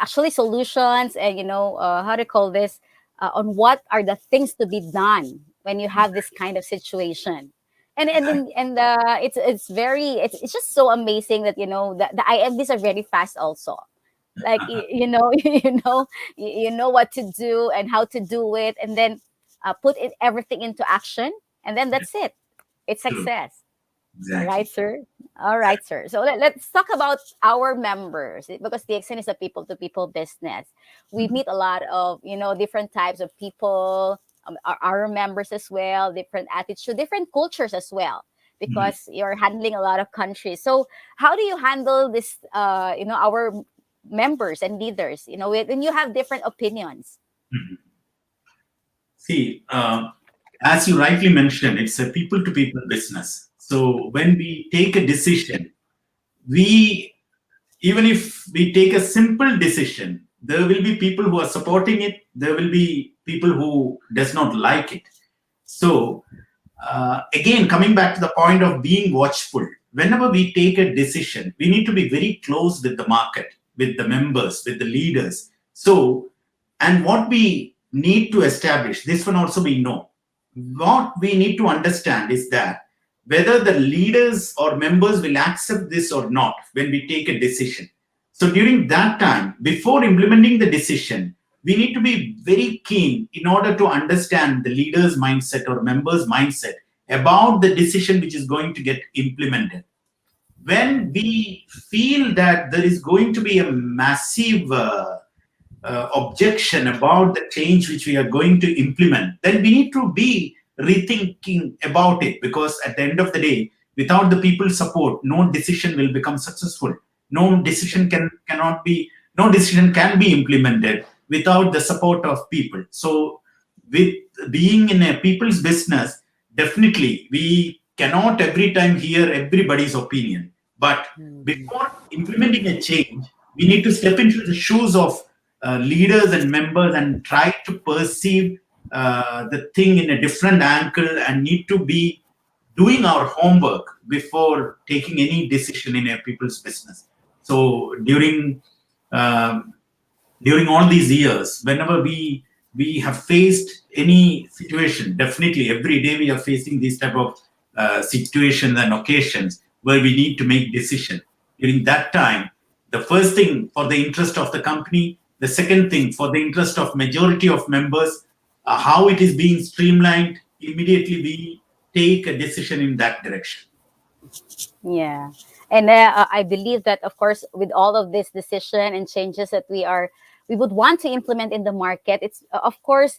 actually solutions, and how to call this, on what are the things to be done when you have this kind of situation. And it's just so amazing that the IMDs are very fast also, like you know what to do and how to do it, and then put everything into action, and then that's it. It's True. success. Exactly. Right, sir? All right, sir. So let's talk about our members, because the DXN is a people-to-people business. We meet a lot of, different types of people, our members as well, different attitude, different cultures as well, because you're handling a lot of countries. So how do you handle this, our members and leaders, when you have different opinions? See, as you rightly mentioned, it's a people-to-people business. So when we take a decision, even if we take a simple decision, there will be people who are supporting it. There will be people who does not like it. So again, coming back to the point of being watchful, whenever we take a decision, we need to be very close with the market, with the members, with the leaders. So, and what we need to establish, this one also we know. what we need to understand is that whether the leaders or members will accept this or not when we take a decision. So during that time, before implementing the decision, we need to be very keen in order to understand the leader's mindset or members' mindset about the decision which is going to get implemented. When we feel that there is going to be a massive objection about the change which we are going to implement, then we need to be rethinking about it, because at the end of the day, without the people's support, no decision will become successful. No decision can be implemented without the support of people. So with being in a people's business, definitely we cannot every time hear everybody's opinion. But before implementing a change, we need to step into the shoes of leaders and members and try to perceive the thing in a different angle, and need to be doing our homework before taking any decision in a people's business. So during all these years, whenever we have faced any situation, definitely every day we are facing these type of situations and occasions where we need to make decision. During that time, the first thing for the interest of the company, the second thing for the interest of majority of members, how it is being streamlined, immediately we take a decision in that direction. Yeah. And I believe that, of course, with all of this decision and changes that we would want to implement in the market, it's of course,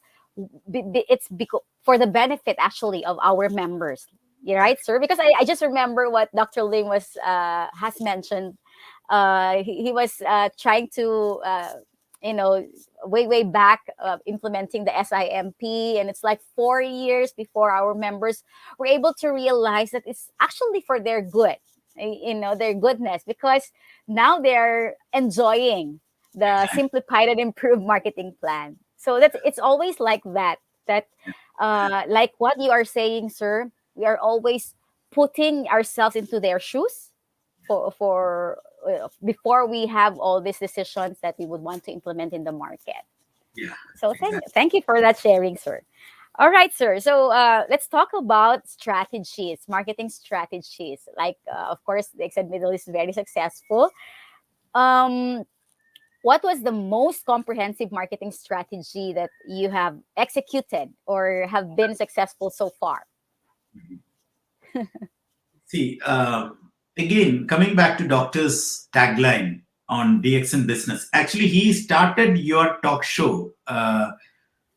it's because for the benefit actually of our members. Yeah, right, sir? Because I just remember what Dr. Ling has mentioned. He was trying to, you know, way back implementing the SIMP, and it's like 4 years before our members were able to realize that it's actually for their good, you know, their goodness, because now they're enjoying the simplified and improved marketing plan. So it's always like that. That like what you are saying, sir, we are always putting ourselves into their shoes for before we have all these decisions that we would want to implement in the market. Yeah. So thank you for that sharing, sir. All right, sir. So let's talk about strategies, marketing strategies. Like, of course, the Extend Middle is very successful. Um, what was the most comprehensive marketing strategy that you have executed or have been successful so far? See, again, coming back to Doctor's tagline on DXN Business, actually, he started your talk show, the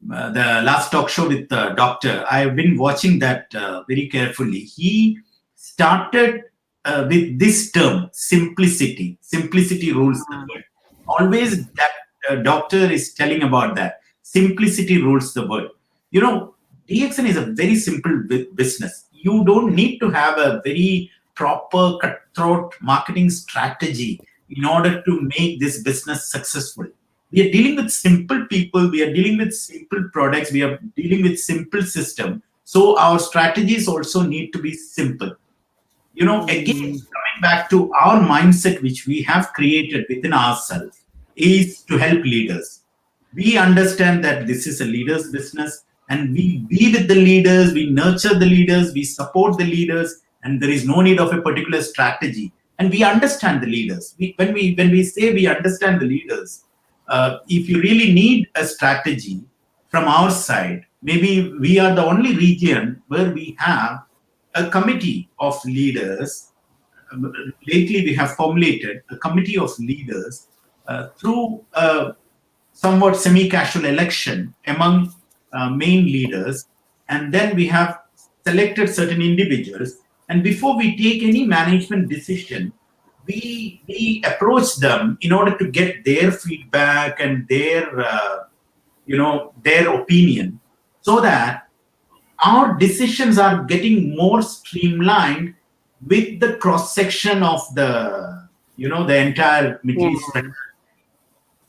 last talk show with the Doctor. I've been watching that very carefully. He started with this term, simplicity. Simplicity rules the world. Always that Doctor is telling about that. Simplicity rules the world. You know, DXN is a very simple business. You don't need to have a very proper cutthroat marketing strategy in order to make this business successful. We are dealing with simple people, we are dealing with simple products, we are dealing with simple system. So our strategies also need to be simple. You know, again, coming back to our mindset, which we have created within ourselves, is to help leaders. We understand that this is a leader's business, and we be with the leaders, we nurture the leaders, we support the leaders, and there is no need of a particular strategy. And we understand the leaders. When we say we understand the leaders, if you really need a strategy from our side, maybe we are the only region where we have a committee of leaders. Lately, we have formulated a committee of leaders through a somewhat semi-casual election among main leaders, and then we have selected certain individuals. And before we take any management decision, we approach them in order to get their feedback and their their opinion, so that our decisions are getting more streamlined with the cross section of the entire Middle East,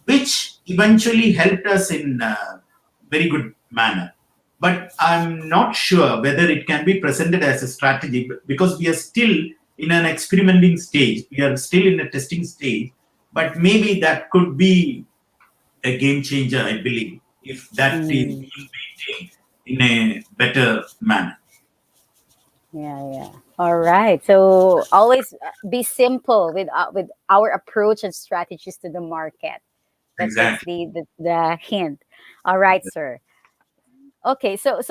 which eventually helped us in a very good manner. But I'm not sure whether it can be presented as a strategy, because we are still in an experimenting stage. We are still in a testing stage. But maybe that could be a game changer, I believe, if that is being maintained. in a better manner. Yeah. All right. So always be simple with our approach and strategies to the market. That's Exactly. the hint. All right, sir. Okay, so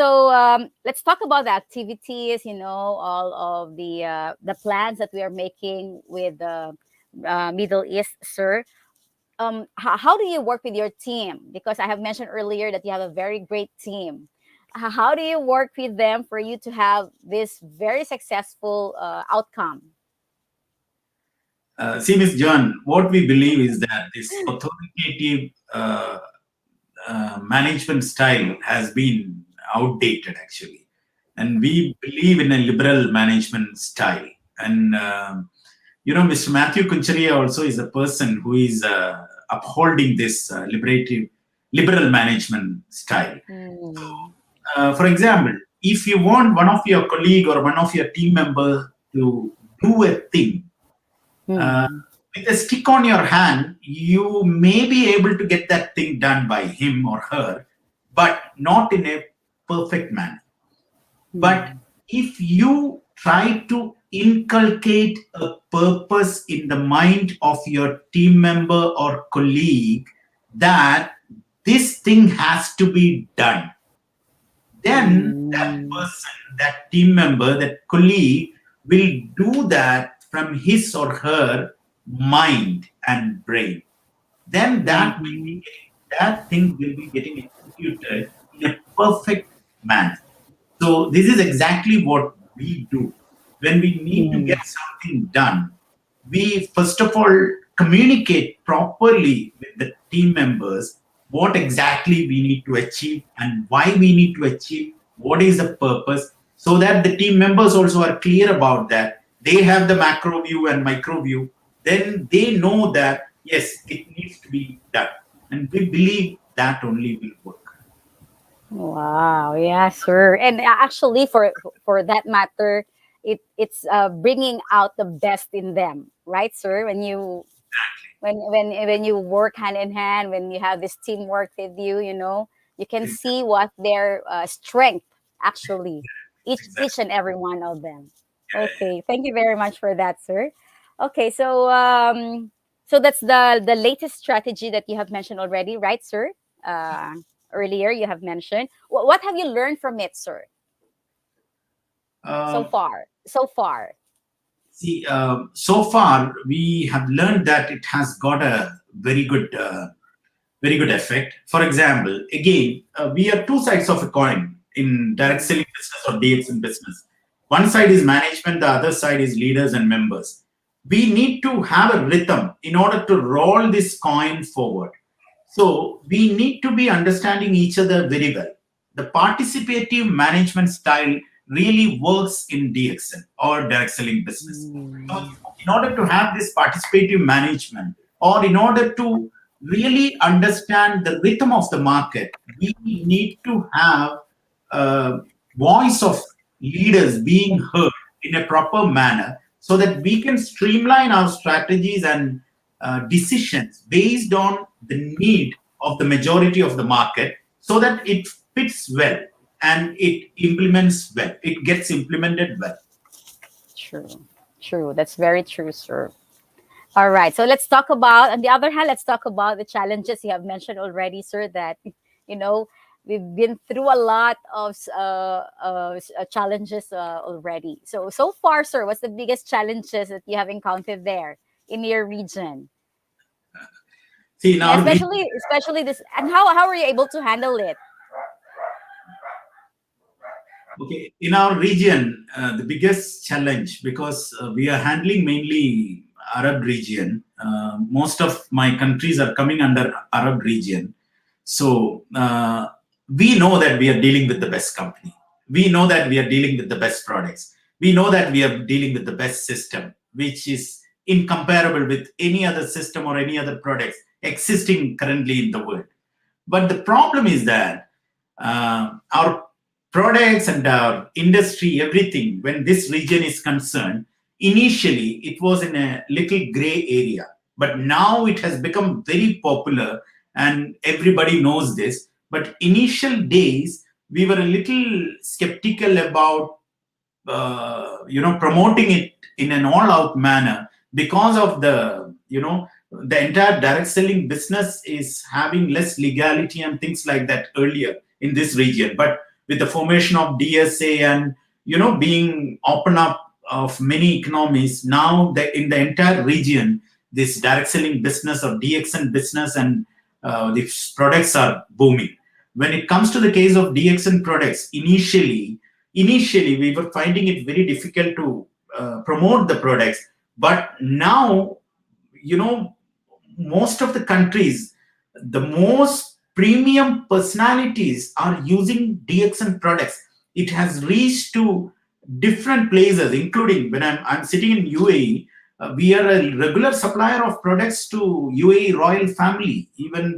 let's talk about the activities. All of the plans that we are making with the Middle East, sir. How do you work with your team? Because I have mentioned earlier that you have a very great team. How do you work with them for you to have this very successful outcome? See, Ms. John, what we believe is that this authoritative management style has been outdated, actually. And we believe in a liberal management style. And, Mr. Matthew Kuncharia also is a person who is upholding this liberal management style. Mm. For example, if you want one of your colleague or one of your team member to do a thing, uh, Mm. with a stick on your hand, you may be able to get that thing done by him or her, but not in a perfect manner. But Mm. if you try to inculcate a purpose in the mind of your team member or colleague that this thing has to be done, then that Mm. person, that team member, that colleague will do that from his or her mind and brain. Then Mhm. that thing will be getting executed in a perfect manner. So this is exactly what we do. When we need to Mm. get something done, we first of all communicate properly with the team members what exactly we need to achieve and why we need to achieve, what is the purpose, so that the team members also are clear about that. They have the macro view and micro view. Then they know that, yes, it needs to be done. And we believe that only will work. Wow, yeah, sure. And actually, for that matter, it's bringing out the best in them, right, sir? When you work hand in hand, when you have this teamwork with you, you can see what their strength actually, each Exactly. and every one of them. Yeah, Okay, thank you very much for that, sir. Okay, so that's the latest strategy that you have mentioned already, right, sir? Uh, Earlier you have mentioned. What have you learned from it, sir? yeah. So far, so far. See, so far we have learned that it has got a very good effect. For example, again, we are two sides of a coin in direct Mm. selling business or DXN business. One side is management, the other side is leaders and members. We need to have a rhythm in order to roll this coin forward. So we need to be understanding each other very well. The participative management style really works in DXN or direct selling business. So Mm. in order to have this participative management, or in order to really understand the rhythm of the market, we need to have a voice of leaders being heard in a proper manner so that we can streamline our strategies and decisions based on the need of the majority of the market so that it fits well and it implements well, it gets implemented well. True, true. That's very true, sir. All right. So let's talk about, on the other hand, let's talk about the challenges you have mentioned already, sir, that, you know, we've been through a lot of challenges already. So far, sir, what's the biggest challenges that you have encountered there in your region? See, in Yeah, our region, especially this, and how are you able to handle it? okay, in our region, the biggest challenge, because we are handling mainly Arab region. Most of my countries are coming under Arab region. So we know that we are dealing with the best company. We know that we are dealing with the best products. We know that we are dealing with the best system, which is incomparable with any other system or any other products existing currently in the world. But the problem is that our products and our industry, everything, when this region is concerned, initially it was in a little gray area. But now it has become very popular and everybody knows this. But initial days, we were a little skeptical about promoting it in an all-out manner because of the entire direct selling business is having less legality and things like that earlier in this region. But with the formation of DSA and being open up of many economies, now in the entire region, this direct selling business or DXN business and these products are booming. When it comes to the case of DXN products, initially we were finding it very difficult to promote the products, but now most of the countries, the most premium personalities are using DXN products. It has reached to different places, including when I'm sitting in UAE. We are a regular supplier of products to UAE royal family. Even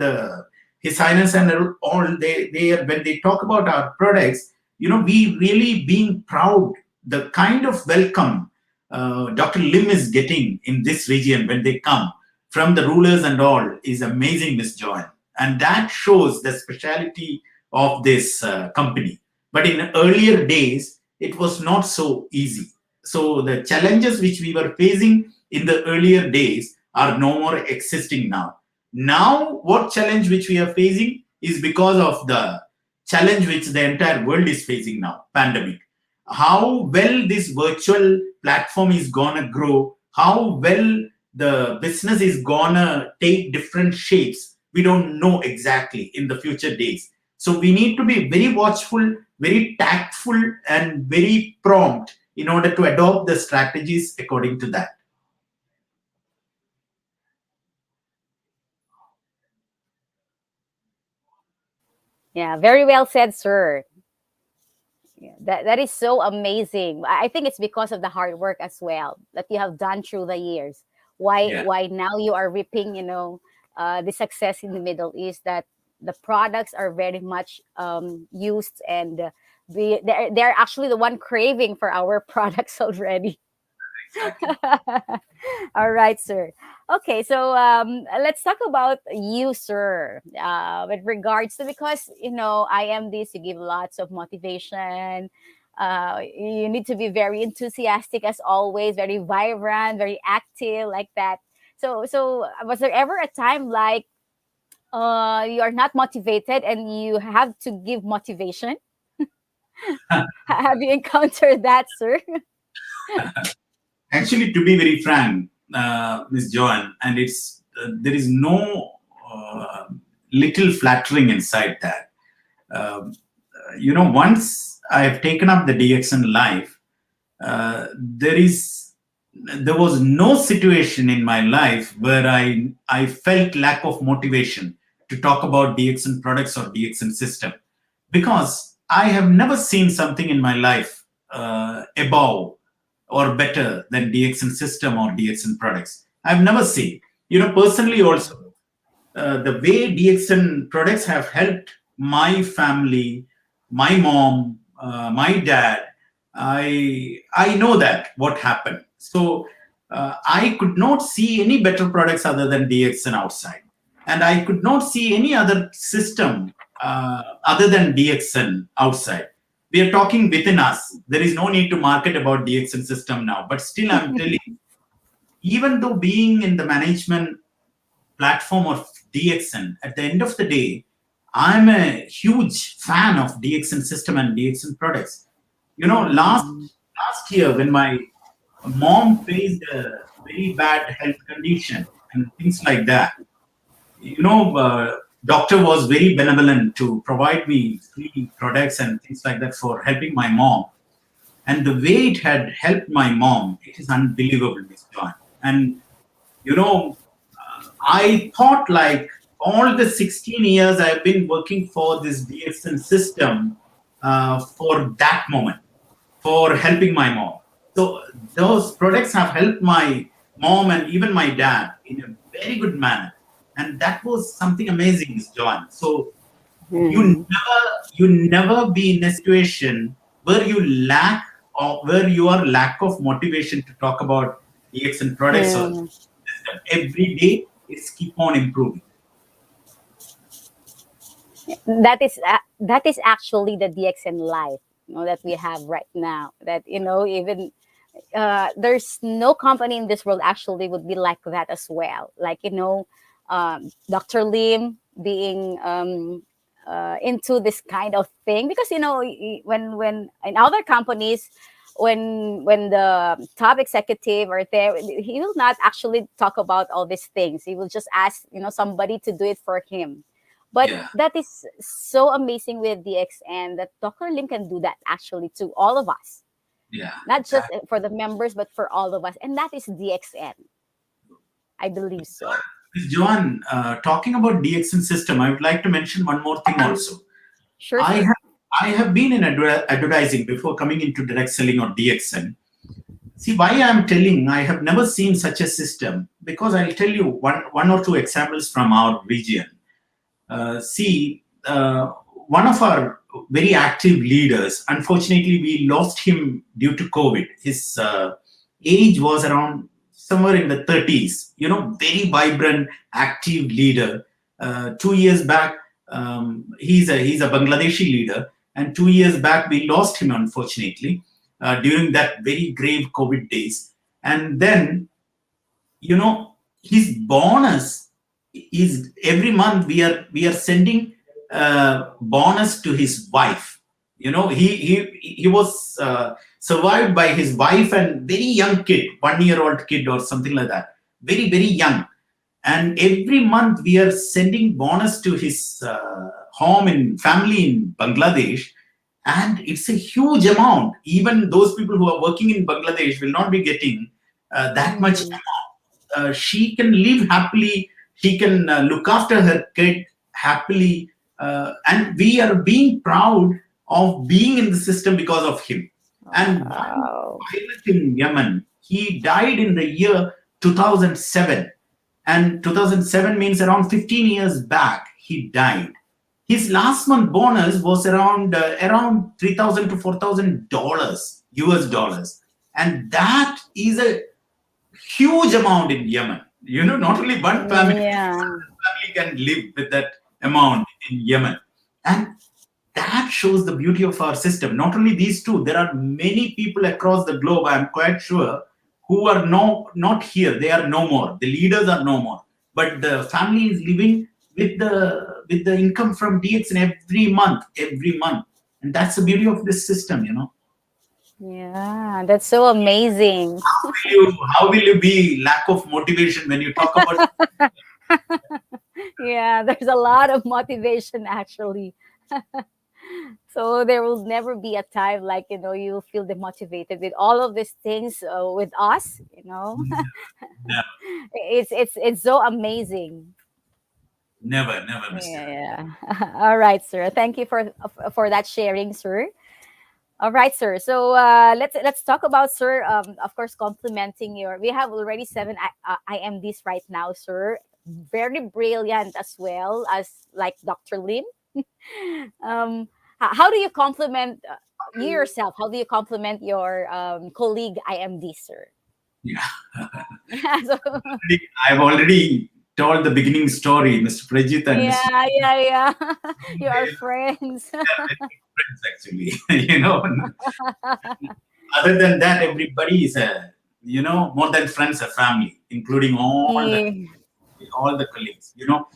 His Highness and all, they when they talk about our products, we really being proud the kind of welcome Dr. Lim is getting in this region when they come from the rulers and all is amazing, Miss Joanne. And that shows the speciality of this company. But in earlier days, it was not so easy. So the challenges which we were facing in the earlier days are no more existing now. Now, what challenge which we are facing is because of the challenge which the entire world is facing now, pandemic. How well this virtual platform is gonna grow, how well the business is gonna take different shapes, we don't know exactly in the future days. So we need to be very watchful, very tactful, and very prompt in order to adopt the strategies according to that. Yeah, very well said, sir. Yeah, that is so amazing. I think it's because of the hard work as well that you have done through the years. Yeah. Why now you are reaping, the success in the Middle East, that the products are very much used, and they're actually the one craving for our products already. All right, sir. Okay, so let's talk about you, sir. With regards to, because I am this. You give lots of motivation. You need to be very enthusiastic as always, very vibrant, very active, like that. So was there ever a time like you are not motivated and you have to give motivation? Have you encountered that, sir? Actually, to be very frank, Miss Joanne, and there is no little flattering inside that. Um, Once I have taken up the DXN life, uh, there is there was no situation in my life where I felt lack of motivation to talk about DXN products or DXN system, because I have never seen something in my life above or better than DXN system or DXN products. I've never seen. Personally also, the way DXN products have helped my family, my mom, my dad, I know that what happened. So I could not see any better products other than DXN outside, and I could not see any other system other than DXN outside. We are talking within us. There is no need to market about DXN system now. But still, I'm telling you, even though being in the management platform of DXN, at the end of the day, I'm a huge fan of DXN system and DXN products. Last year when my mom faced a very bad health condition and things like that, doctor was very benevolent to provide me free products and things like that for helping my mom. And the way it had helped my mom, it is unbelievable, Miss John. And you know, I thought like all the 16 years I've been working for this DXN system for that moment, for helping my mom. So those products have helped my mom and even my dad in a very good manner. And that was something amazing, Miss Joanne. So you never be in a situation where you lack or where you are lack of motivation to talk about DXN products or Yeah. every day it's keep on improving. that is actually the DXN life, that we have right now. That even there's no company in this world actually would be like that as well. Like Dr. Lim being into this kind of thing, because when in other companies, when the top executive are there, he will not actually talk about all these things. He will just ask somebody to do it for him. But Yeah, that is so amazing with DXN, that Dr. Lim can do that actually to all of us, yeah, not just exactly. for the members, but for all of us. And that is DXN. I believe so. Ms. Joanne, talking about DXN system, I would like to mention one more thing also. Sure, I sir. have I have been in advertising before coming into direct selling or DXN. See why I'm telling I have never seen such a system, because I'll tell you one or two examples from our region. See, one of our very active leaders, unfortunately, we lost him due to COVID. His age was around somewhere in the 30s. Very vibrant, active leader. 2 years back, he's a Bangladeshi leader, and 2 years back we lost him, unfortunately, during that very grave COVID days. And then, you know his bonus is every month we are sending bonus to his wife. He was survived by his wife and very young kid, 1 year old kid or something like that, very very young. And every month we are sending bonus to his home in family in Bangladesh. And it's a huge amount. Even those people who are working in Bangladesh will not be getting that much. Mm-hmm. She can live happily, she can look after her kid happily, and we are being proud of being in the system because of him. And one Wow. pilot in Yemen, he died in the year 2007, and 2007 means around 15 years back he died. His last month bonus was around 3,000 to $4,000 US dollars, and that is a huge amount in Yemen. Not only one family, Yeah. can live with that amount in Yemen. And that shows the beauty of our system. Not only these two, there are many people across the globe, I'm quite sure, who are not here. They are no more. The leaders are no more. But the family is living with the income from DXN every month. And that's the beauty of this system. Yeah. That's so amazing. How will you be lack of motivation when you talk about. Yeah. There's a lot of motivation actually. So there will never be a time like you feel demotivated with all of these things with us. Never, It's so amazing. never, never, Mr. Yeah. All right, sir. Thank you for that sharing, sir. All right, sir. So let's talk about, sir. Of course, complimenting your. We have already seven IMDs right now, sir. Very brilliant as well as like Dr. Lim. How do you compliment you yourself? How do you compliment your colleague IMD, sir? Yeah. So, I've already told the beginning story, Mr. Prajit and Mr. yeah, yeah, yeah. You are They friends. are very good friends, actually. Other than that, everybody is more than friends, a family, including all the Yeah. all the colleagues. And, You,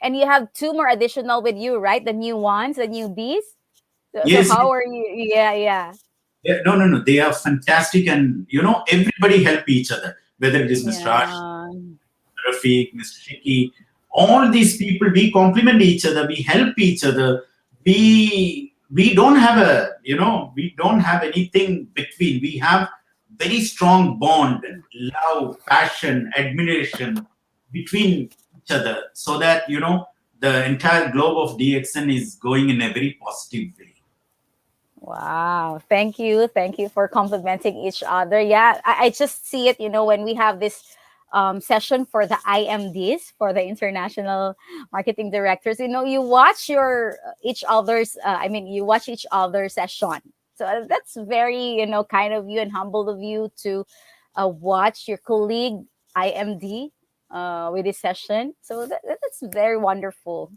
and you, you have two more additional with you, right? The new ones, the newbies. So yes, how are you? Yeah, yeah, no, no, no. They are fantastic, and everybody help each other. Whether it is Mr. Ash, yeah. Rafiq, Mr. Shiki, all these people, we complement each other, we help each other. We don't have we don't have anything between. We have very strong bond, love, passion, admiration between each other, so that the entire globe of DXN is going in a very positive way. Wow. Thank you for complimenting each other. Yeah, I just see it, when we have this session for the IMDs, for the international marketing directors. You watch your each other's. You watch each other's session. So that's very, kind of you and humble of you to watch your colleague IMD with this session. So that's very wonderful.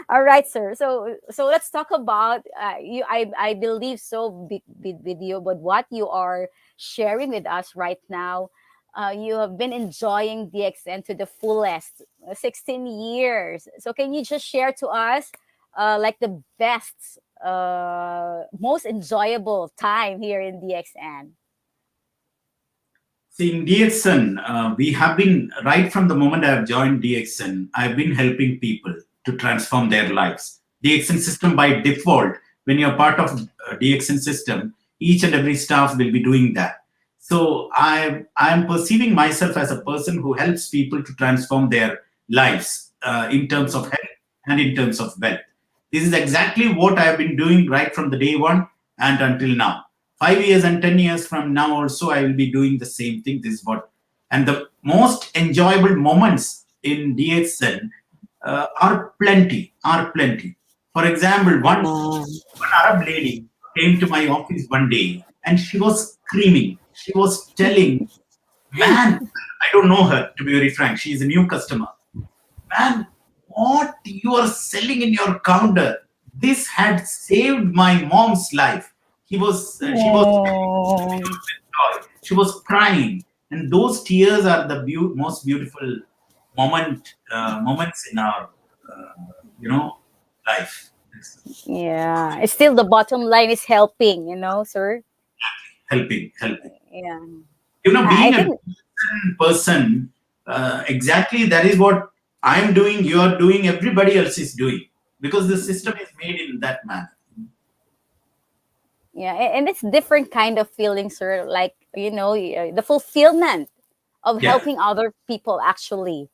All right, sir. So let's talk about you. I believe so with you, but what you are sharing with us right now, you have been enjoying DXN to the fullest, 16 years. So can you just share to us, like the best, most enjoyable time here in DXN? See, in DXN, we have been, right from the moment I have joined DXN, I've been helping people to transform their lives. DXN system by default, when you're part of DXN system, each and every staff will be doing that. So I'm perceiving myself as a person who helps people to transform their lives in terms of health and in terms of wealth. This is exactly what I have been doing right from the day one and until now. 5 years and 10 years from now also, I will be doing the same thing. This is what, and the most enjoyable moments in DXN are plenty. For example, one Arab lady came to my office one day and she was screaming. She was telling, "Man, I don't know her, to be very frank. She is a new customer. Man, what you are selling in your counter, this had saved my mom's life." Oh, She was crying, and those tears are the most beautiful moments in our life. yeah. It's still the bottom line is helping, sir. Helping. Yeah. I Being a think person, exactly that is what I'm doing, you are doing, everybody else is doing, because the system is made in that manner. yeah, and it's different kind of feeling, sir. Like the fulfillment of Yeah, helping other people, actually.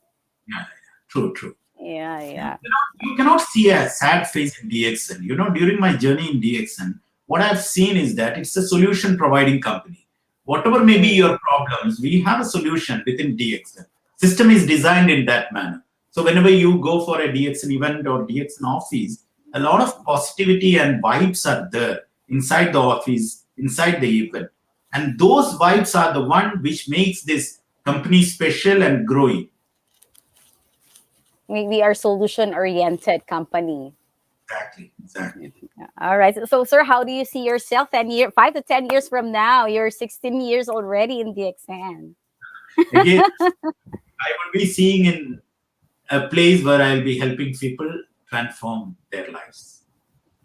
yeah, true. Yeah, yeah. You cannot see a sad face in DXN. During my journey in DXN, what I've seen is that it's a solution providing company. Whatever may be Mm. your problems, we have a solution within DXN. System is designed in that manner. So whenever you go for a DXN event or DXN office, a lot of positivity and vibes are there inside the office, inside the event. And those vibes are the one which makes this company special and growing. We are solution oriented company. Exactly. All right. So, sir, how do you see yourself 5 to 10 years from now? You're 16 years already in the exam. Again, I would be seeing in a place where I'll be helping people transform their lives.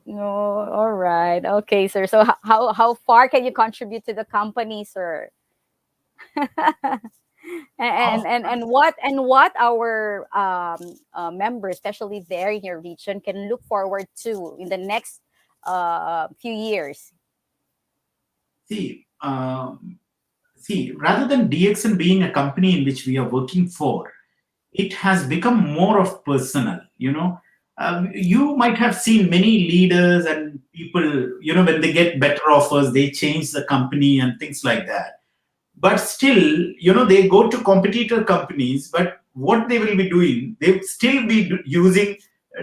No, all right. Okay, sir. So how far can you contribute to the company, sir? And what our members, especially there in your region, can look forward to in the next few years? See, rather than DXN being a company in which we are working for, it has become more of personal. You might have seen many leaders and people, when they get better offers, they change the company and things like that. But still, they go to competitor companies, but what they will be doing, they will still be using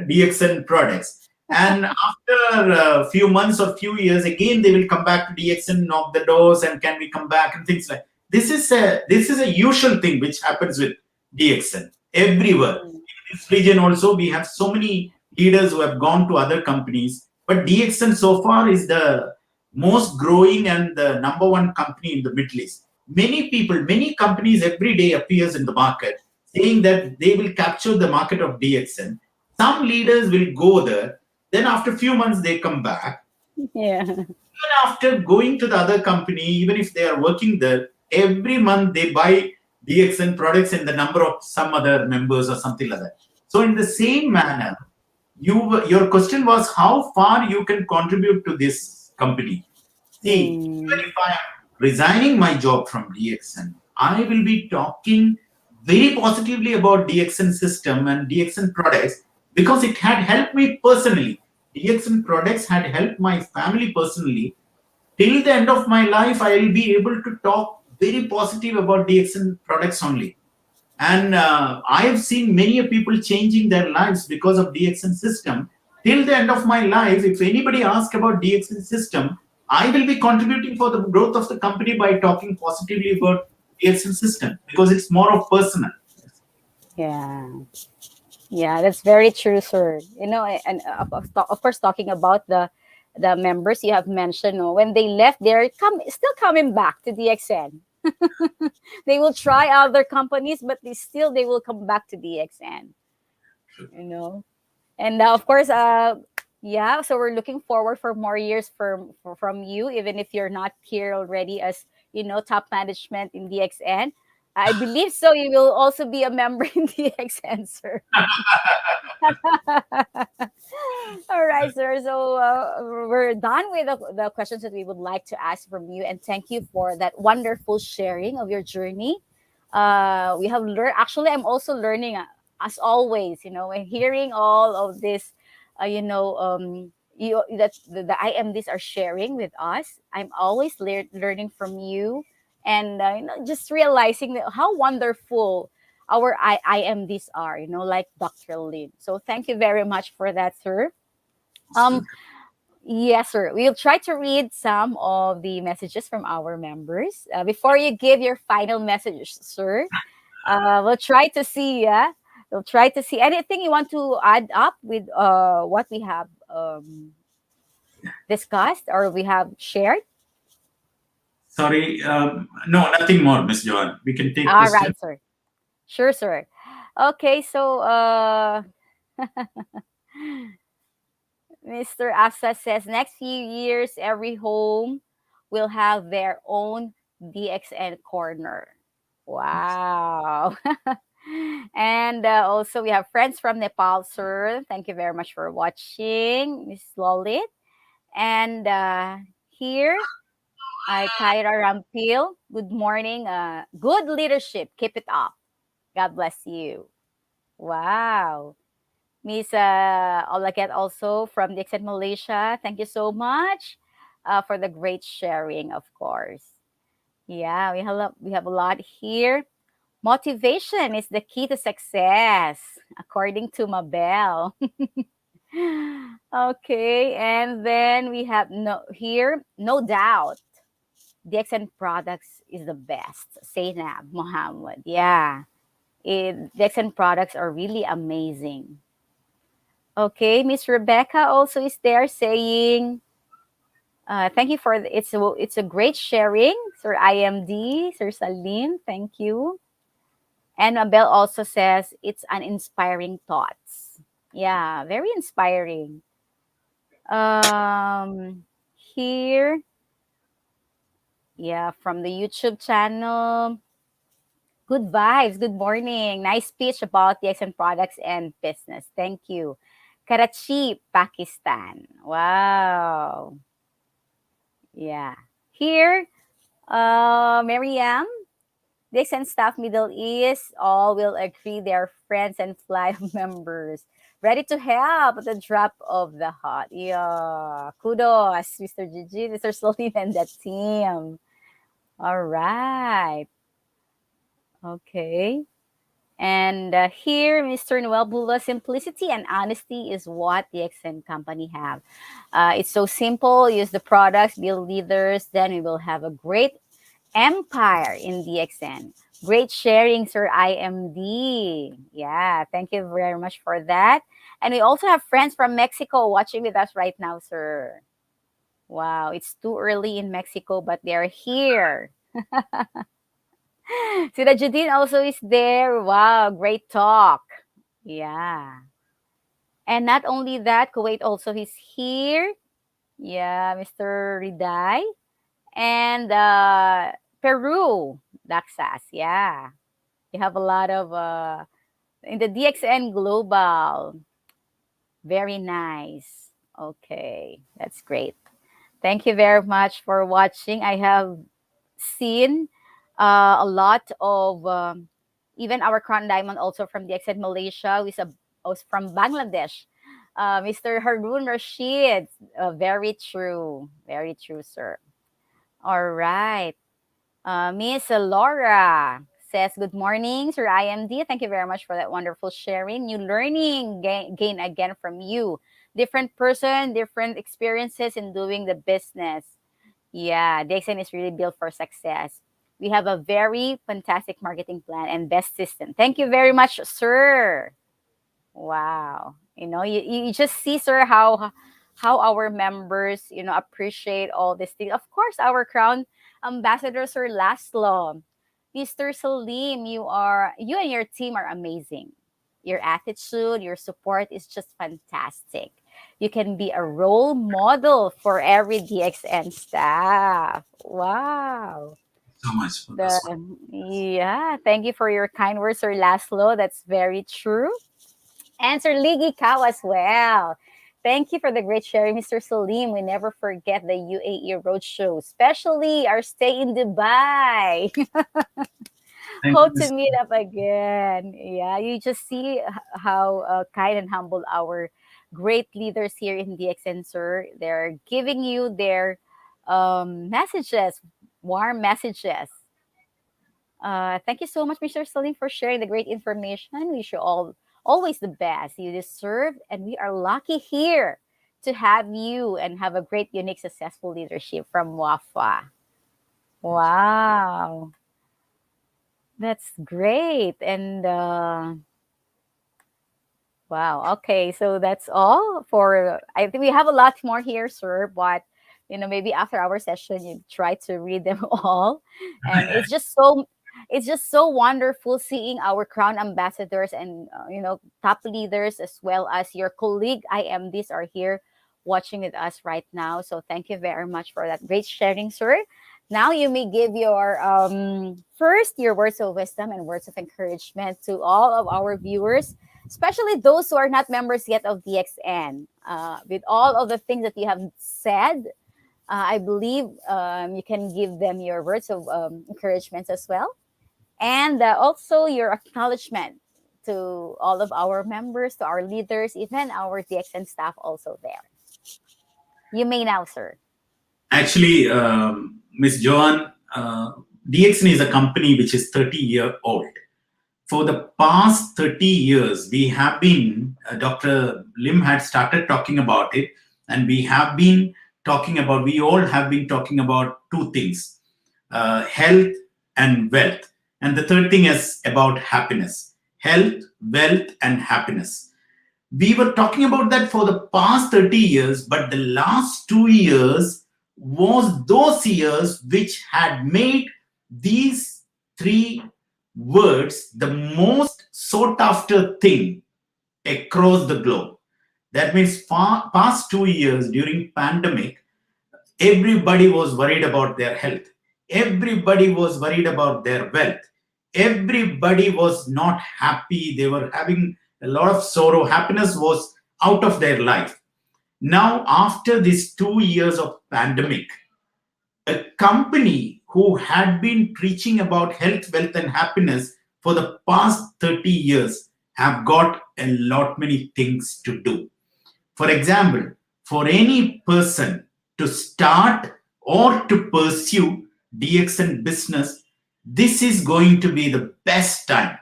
DXN products. And after a few months or few years, again they will come back to DXN, knock the doors, and can we come back and things like this is a usual thing which happens with DXN everywhere. Mm. In this region also, we have so many leaders who have gone to other companies, but DXN so far is the most growing and the number one company in the Middle East. Many companies every day appears in the market saying that they will capture the market of DXN. Some leaders will go there, then after a few months they come back. Yeah. Even after going to the other company, even if they are working there, every month they buy DXN products in the number of some other members or something like that. So in the same manner, your question was how far you can contribute to this company. See, even Mm. if I am resigning my job from DXN, I will be talking very positively about DXN system and DXN products because it had helped me personally. DXN products had helped my family personally. Till the end of my life, I will be able to talk very positive about DXN products only. And I have seen many people changing their lives because of DXN system. Till the end of my life, if anybody asks about DXN system, I will be contributing for the growth of the company by talking positively about DXN system because it's more of personal. Yeah. Yeah, that's very true, sir. And of course, talking about the members you have mentioned, no, when they left, they're still coming back to DXN. They will try other companies, but they will come back to DXN. You know, and of course, yeah. So we're looking forward for more years from you, even if you're not here already as top management in DXN. I believe so. You will also be a member in DXN, sir. All right, sir. So we're done with the questions that we would like to ask from you, and thank you for that wonderful sharing of your journey. We have learned. Actually, I'm also learning as always. And hearing all of this, that the IMDs are sharing with us. I'm always learning from you, and just realizing how wonderful our IMDs are, like Dr. Lin. So thank you very much for that, sir. Um, yes, sir. We'll try to read some of the messages from our members. Before you give your final message, sir, we'll try to see, yeah? We'll try to see anything you want to add up with what we have discussed or we have shared. Sorry, no, nothing more, Miss Joanne. We can take All right, questions. sir. Sure, sir. Okay, so Mr. Asa says next few years, every home will have their own DXN corner. Wow. And also, we have friends from Nepal, sir. Thank you very much for watching, Miss Lolit. And here, Kyra Rampil. Good morning. Good leadership. Keep it up. God bless you. Wow. Miss Olaget also from Dixon, Malaysia. Thank you so much for the great sharing, of course. Yeah, we have a lot here. Motivation is the key to success, according to Mabel. Okay, and then we have no doubt. DXN products is the best. Zainab Mohammed. Yeah. DXN products are really amazing. Okay, Miss Rebecca also is there saying, thank you for it's a great sharing, Sir IMD, Sir Salim, thank you. And Mabel also says it's an inspiring thoughts. Yeah, very inspiring. Here, yeah, from the YouTube channel. Good vibes. Good morning. Nice speech about the XN products and business. Thank you. Karachi, Pakistan. Wow. Yeah. Here, Miriam, Dix and staff Middle East all will agree they're friends and fly members. Ready to help at the drop of the hat. Yeah. Kudos, Mr. Gigi, Mr. Salim, and the team. All right. Okay. And here, Mr. Noel Bula, simplicity and honesty is what the XN company have. It's so simple. Use the products, build leaders, then we will have a great empire in DXN. Great sharing, Sir IMD. Yeah, thank you very much for that. And we also have friends from Mexico watching with us right now, sir. Wow, it's too early in Mexico, but they're here. Sila Judine also is there. Wow, great talk. Yeah. And not only that, Kuwait also is here. Yeah, Mr. Riday. And Peru, Daxas. Yeah. You have a lot of in the DXN Global. Very nice. Okay, that's great. Thank you very much for watching. I have seen a lot of even our Crown Diamond also from DXN Malaysia, who is was from Bangladesh. Mr. Harun Rashid. Very true, sir. All right. Miss Laura says, good morning, Sir IMD. Thank you very much for that wonderful sharing. New learning, gain again from you. Different person, different experiences in doing the business. Yeah, Dixon is really built for success. We have a very fantastic marketing plan and best system. Thank you very much, sir. Wow. You just see, sir, how our members, appreciate all these things. Of course, our crown ambassador, Sir Laszlo. Mr. Salim, you and your team are amazing. Your attitude, your support is just fantastic. You can be a role model for every DXN staff. Wow. So much for The this. Yeah, thank you for your kind words, Sir Laszlo. That's very true. And Sir Ligi Kao as well. Thank you for the great sharing, Mr. Salim. We never forget the UAE Roadshow, especially our stay in Dubai. Thank you, Hope to Mr. meet up again. Yeah, you just see how kind and humble our great leaders here in DXN, sir. They're giving you their messages, warm messages. Thank you so much, Mr. Salim, for sharing the great information. Wish you all always the best you deserve, and we are lucky here to have you and have a great, unique, successful leadership from Wafa. Wow, that's great. And wow. Okay. So that's all for. I think we have a lot more here, sir. But maybe after our session, you try to read them all, and it's just so wonderful seeing our crown ambassadors and top leaders as well as your colleague IMDs are here watching with us right now. So thank you very much for that great sharing, sir. Now you may give your first your words of wisdom and words of encouragement to all of our viewers, especially those who are not members yet of DXN. With all of the things that you have said, I believe you can give them your words of encouragement as well. And also your acknowledgement to all of our members, to our leaders, even our DXN staff also there. You may now, sir. Actually, Ms. Joan, DXN is a company which is 30-year-old. For the past 30 years, we have been, Dr. Lim had started talking about it, and we all have been talking about two things, health and wealth. And the third thing is about happiness, health, wealth, and happiness. We were talking about that for the past 30 years, but the last 2 years was those years which had made these three words the most sought after thing across the globe. That means past 2 years during pandemic, everybody was worried about their health. Everybody was worried about their wealth. Everybody was not happy. They were having a lot of sorrow. Happiness was out of their life. Now, after these 2 years of pandemic, a company who had been preaching about health, wealth, and happiness for the past 30 years have got a lot many things to do. For example, for any person to start or to pursue DXN business, this is going to be the best time,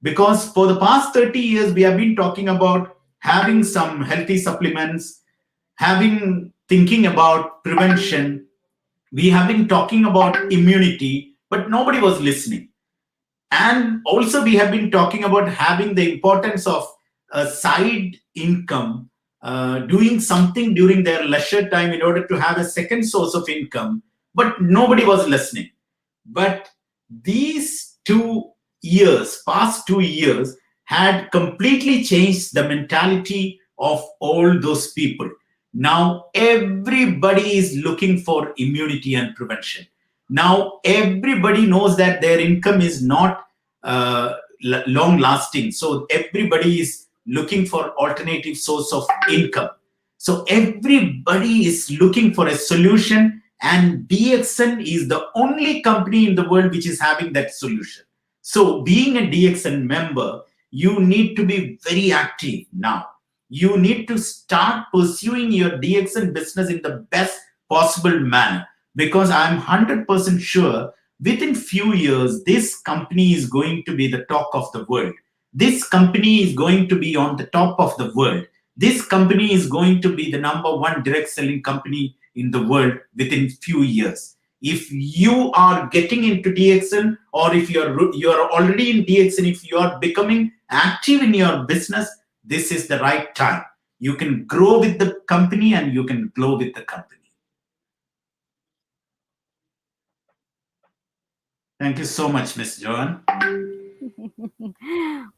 because for the past 30 years we have been talking about having some healthy supplements, thinking about prevention. We have been talking about immunity, but nobody was listening. And also we have been talking about having the importance of a side income, doing something during their leisure time in order to have a second source of income, but nobody was listening. But these 2 years, past 2 years, had completely changed the mentality of all those people. Now everybody is looking for immunity and prevention. Now everybody knows that their income is not long lasting. So everybody is looking for alternative source of income. So everybody is looking for a solution, and DXN is the only company in the world which is having that solution. So being a DXN member, you need to be very active now. You need to start pursuing your DXN business in the best possible manner, because I'm 100% sure within few years this company is going to be the talk of the world. This company is going to be on the top of the world. This company is going to be the number one direct selling company in the world within few years. If you are getting into DXN, or if you're already in DXN, if you are becoming active in your business, this is the right time. You can grow with the company and you can glow with the company. Thank you so much, Miss Joan.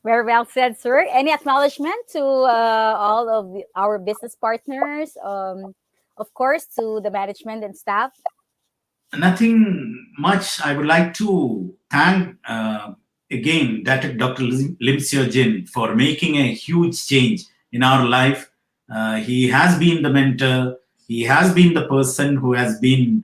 Very well said, sir. Any acknowledgement to all of our business partners? Of course, to the management and staff. Nothing much. I would like to thank again Dr. Lim Jin for making a huge change in our life. He has been the mentor. He has been the person who has been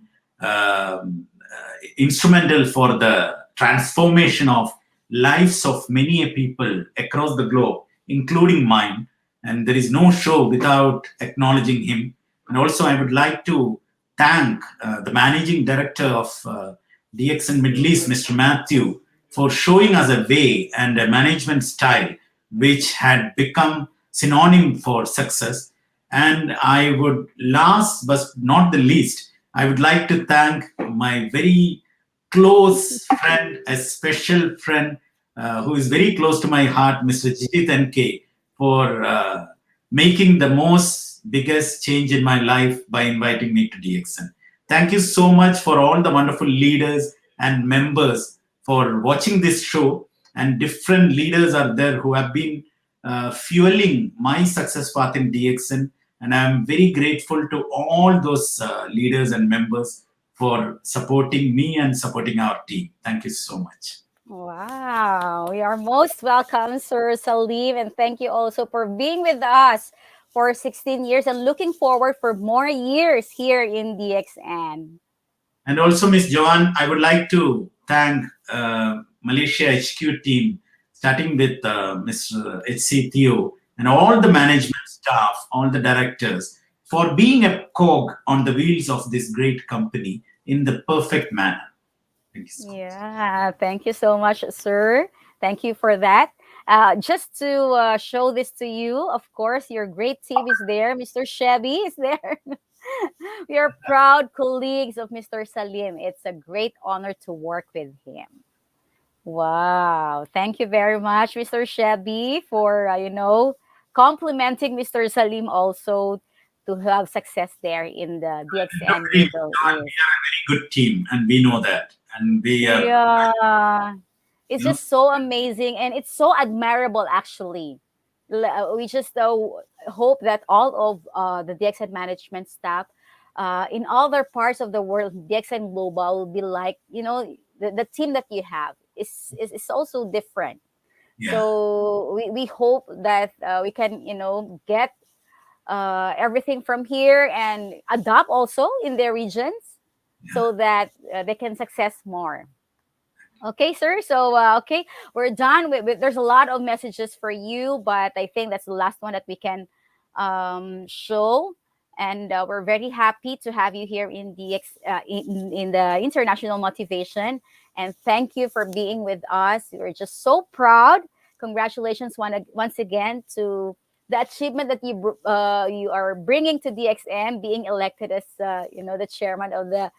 instrumental for the transformation of lives of many people across the globe, including mine. And there is no show without acknowledging him. And also, I would like to thank the managing director of DXN Middle East, Mr. Matthew, for showing us a way and a management style which had become synonym for success. And I would, last but not the least, I would like to thank my very close friend, a special friend who is very close to my heart, Mr. Jijit NK, for making the most biggest change in my life by inviting me to DXN. Thank you so much for all the wonderful leaders and members for watching this show. And different leaders are there who have been fueling my success path in DXN. And I'm very grateful to all those leaders and members for supporting me and supporting our team. Thank you so much. Wow, we are most welcome, Sir Saleem, and thank you also for being with us for 16 years and looking forward for more years here in DXN. And also, Miss Joanne, I would like to thank Malaysia HQ team, starting with Mr. HC Theo and all the management staff, all the directors, for being a cog on the wheels of this great company in the perfect manner. Thank you so much. Yeah, thank you so much, sir. Thank you for that. Just to show this to you, of course, your great team is there. Mr. Chevy is there. We are proud colleagues of Mr. Saleem. It's a great honor to work with him. Wow. Thank you very much, Mr. Chevy, for, complimenting Mr. Saleem also to have success there in the Don't DXN worry, Middle Joanne, we East. are a very good team, and we know that. And we are, Yeah. It's you know, just so amazing and it's so admirable, actually. We just hope that all of the DXN management staff in other parts of the world, DXN Global will be like, the team that you have is also different. yeah, So we hope that we can, get everything from here and adopt also in their regions yeah. so that they can success more. Okay, sir. So, okay, we're done. There's a lot of messages for you, but I think that's the last one that we can show. And we're very happy to have you here in in the International Motivation. And thank you for being with us. We're just so proud. Congratulations once again to the achievement that you are bringing to DXM, being elected as the chairman of the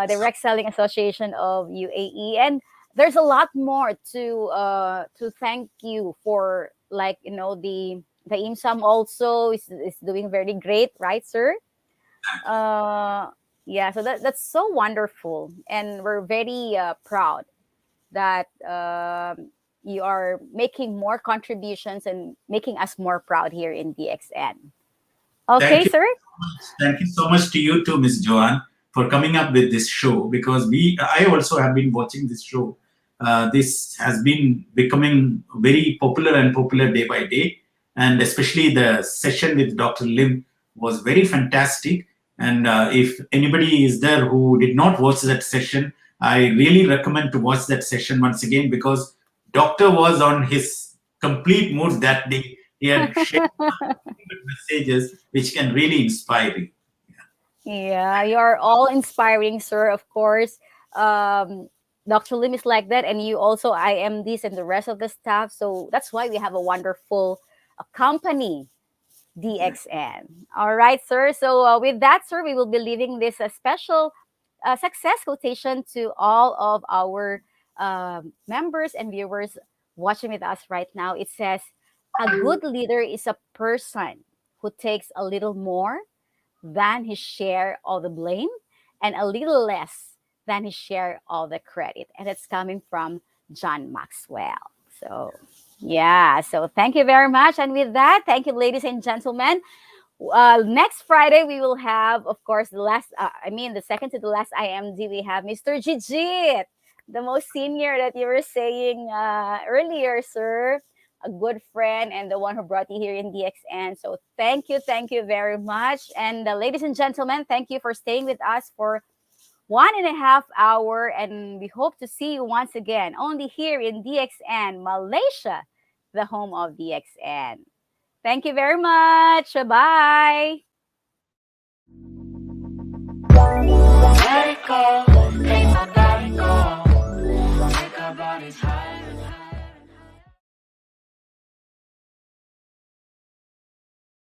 Direct Selling Association of UAE, and there's a lot more to thank you for. Like the IMSAM also is doing very great, right, sir? Uh, yeah, so that's so wonderful, and we're very proud that you are making more contributions and making us more proud here in DXN. Okay, Thank you. sir. Thank you so much to you too, Miss Joanne, for coming up with this show because I also have been watching this show. This has been becoming very popular and popular day by day. And especially the session with Dr. Lim was very fantastic. And if anybody is there who did not watch that session, I really recommend to watch that session once again because Doctor was on his complete mood that day. He had shared messages which can really inspire you. Yeah, you are all inspiring, sir. Of course, Dr. Lim is like that, and you also IMDs and the rest of the staff. So that's why we have a wonderful company, Yeah. DXN. All right, sir. So with that, sir, we will be leaving this special success quotation to all of our members and viewers watching with us right now. It says, A good leader is a person who takes a little more than his share of the blame and a little less than his share of the credit. And it's coming from John Maxwell. So, yeah. So, thank you very much. And with that, thank you, ladies and gentlemen. Next Friday, we will have, of course, the second to the last IMD, we have Mr. Jijit, the most senior that you were saying earlier, sir. A good friend and the one who brought you here in DXN. So thank you very much. And ladies and gentlemen, thank you for staying with us for 1.5 hours. And we hope to see you once again, only here in DXN, Malaysia, the home of DXN. Thank you very much. Bye. Let it go, ain't nobody go. Think about it.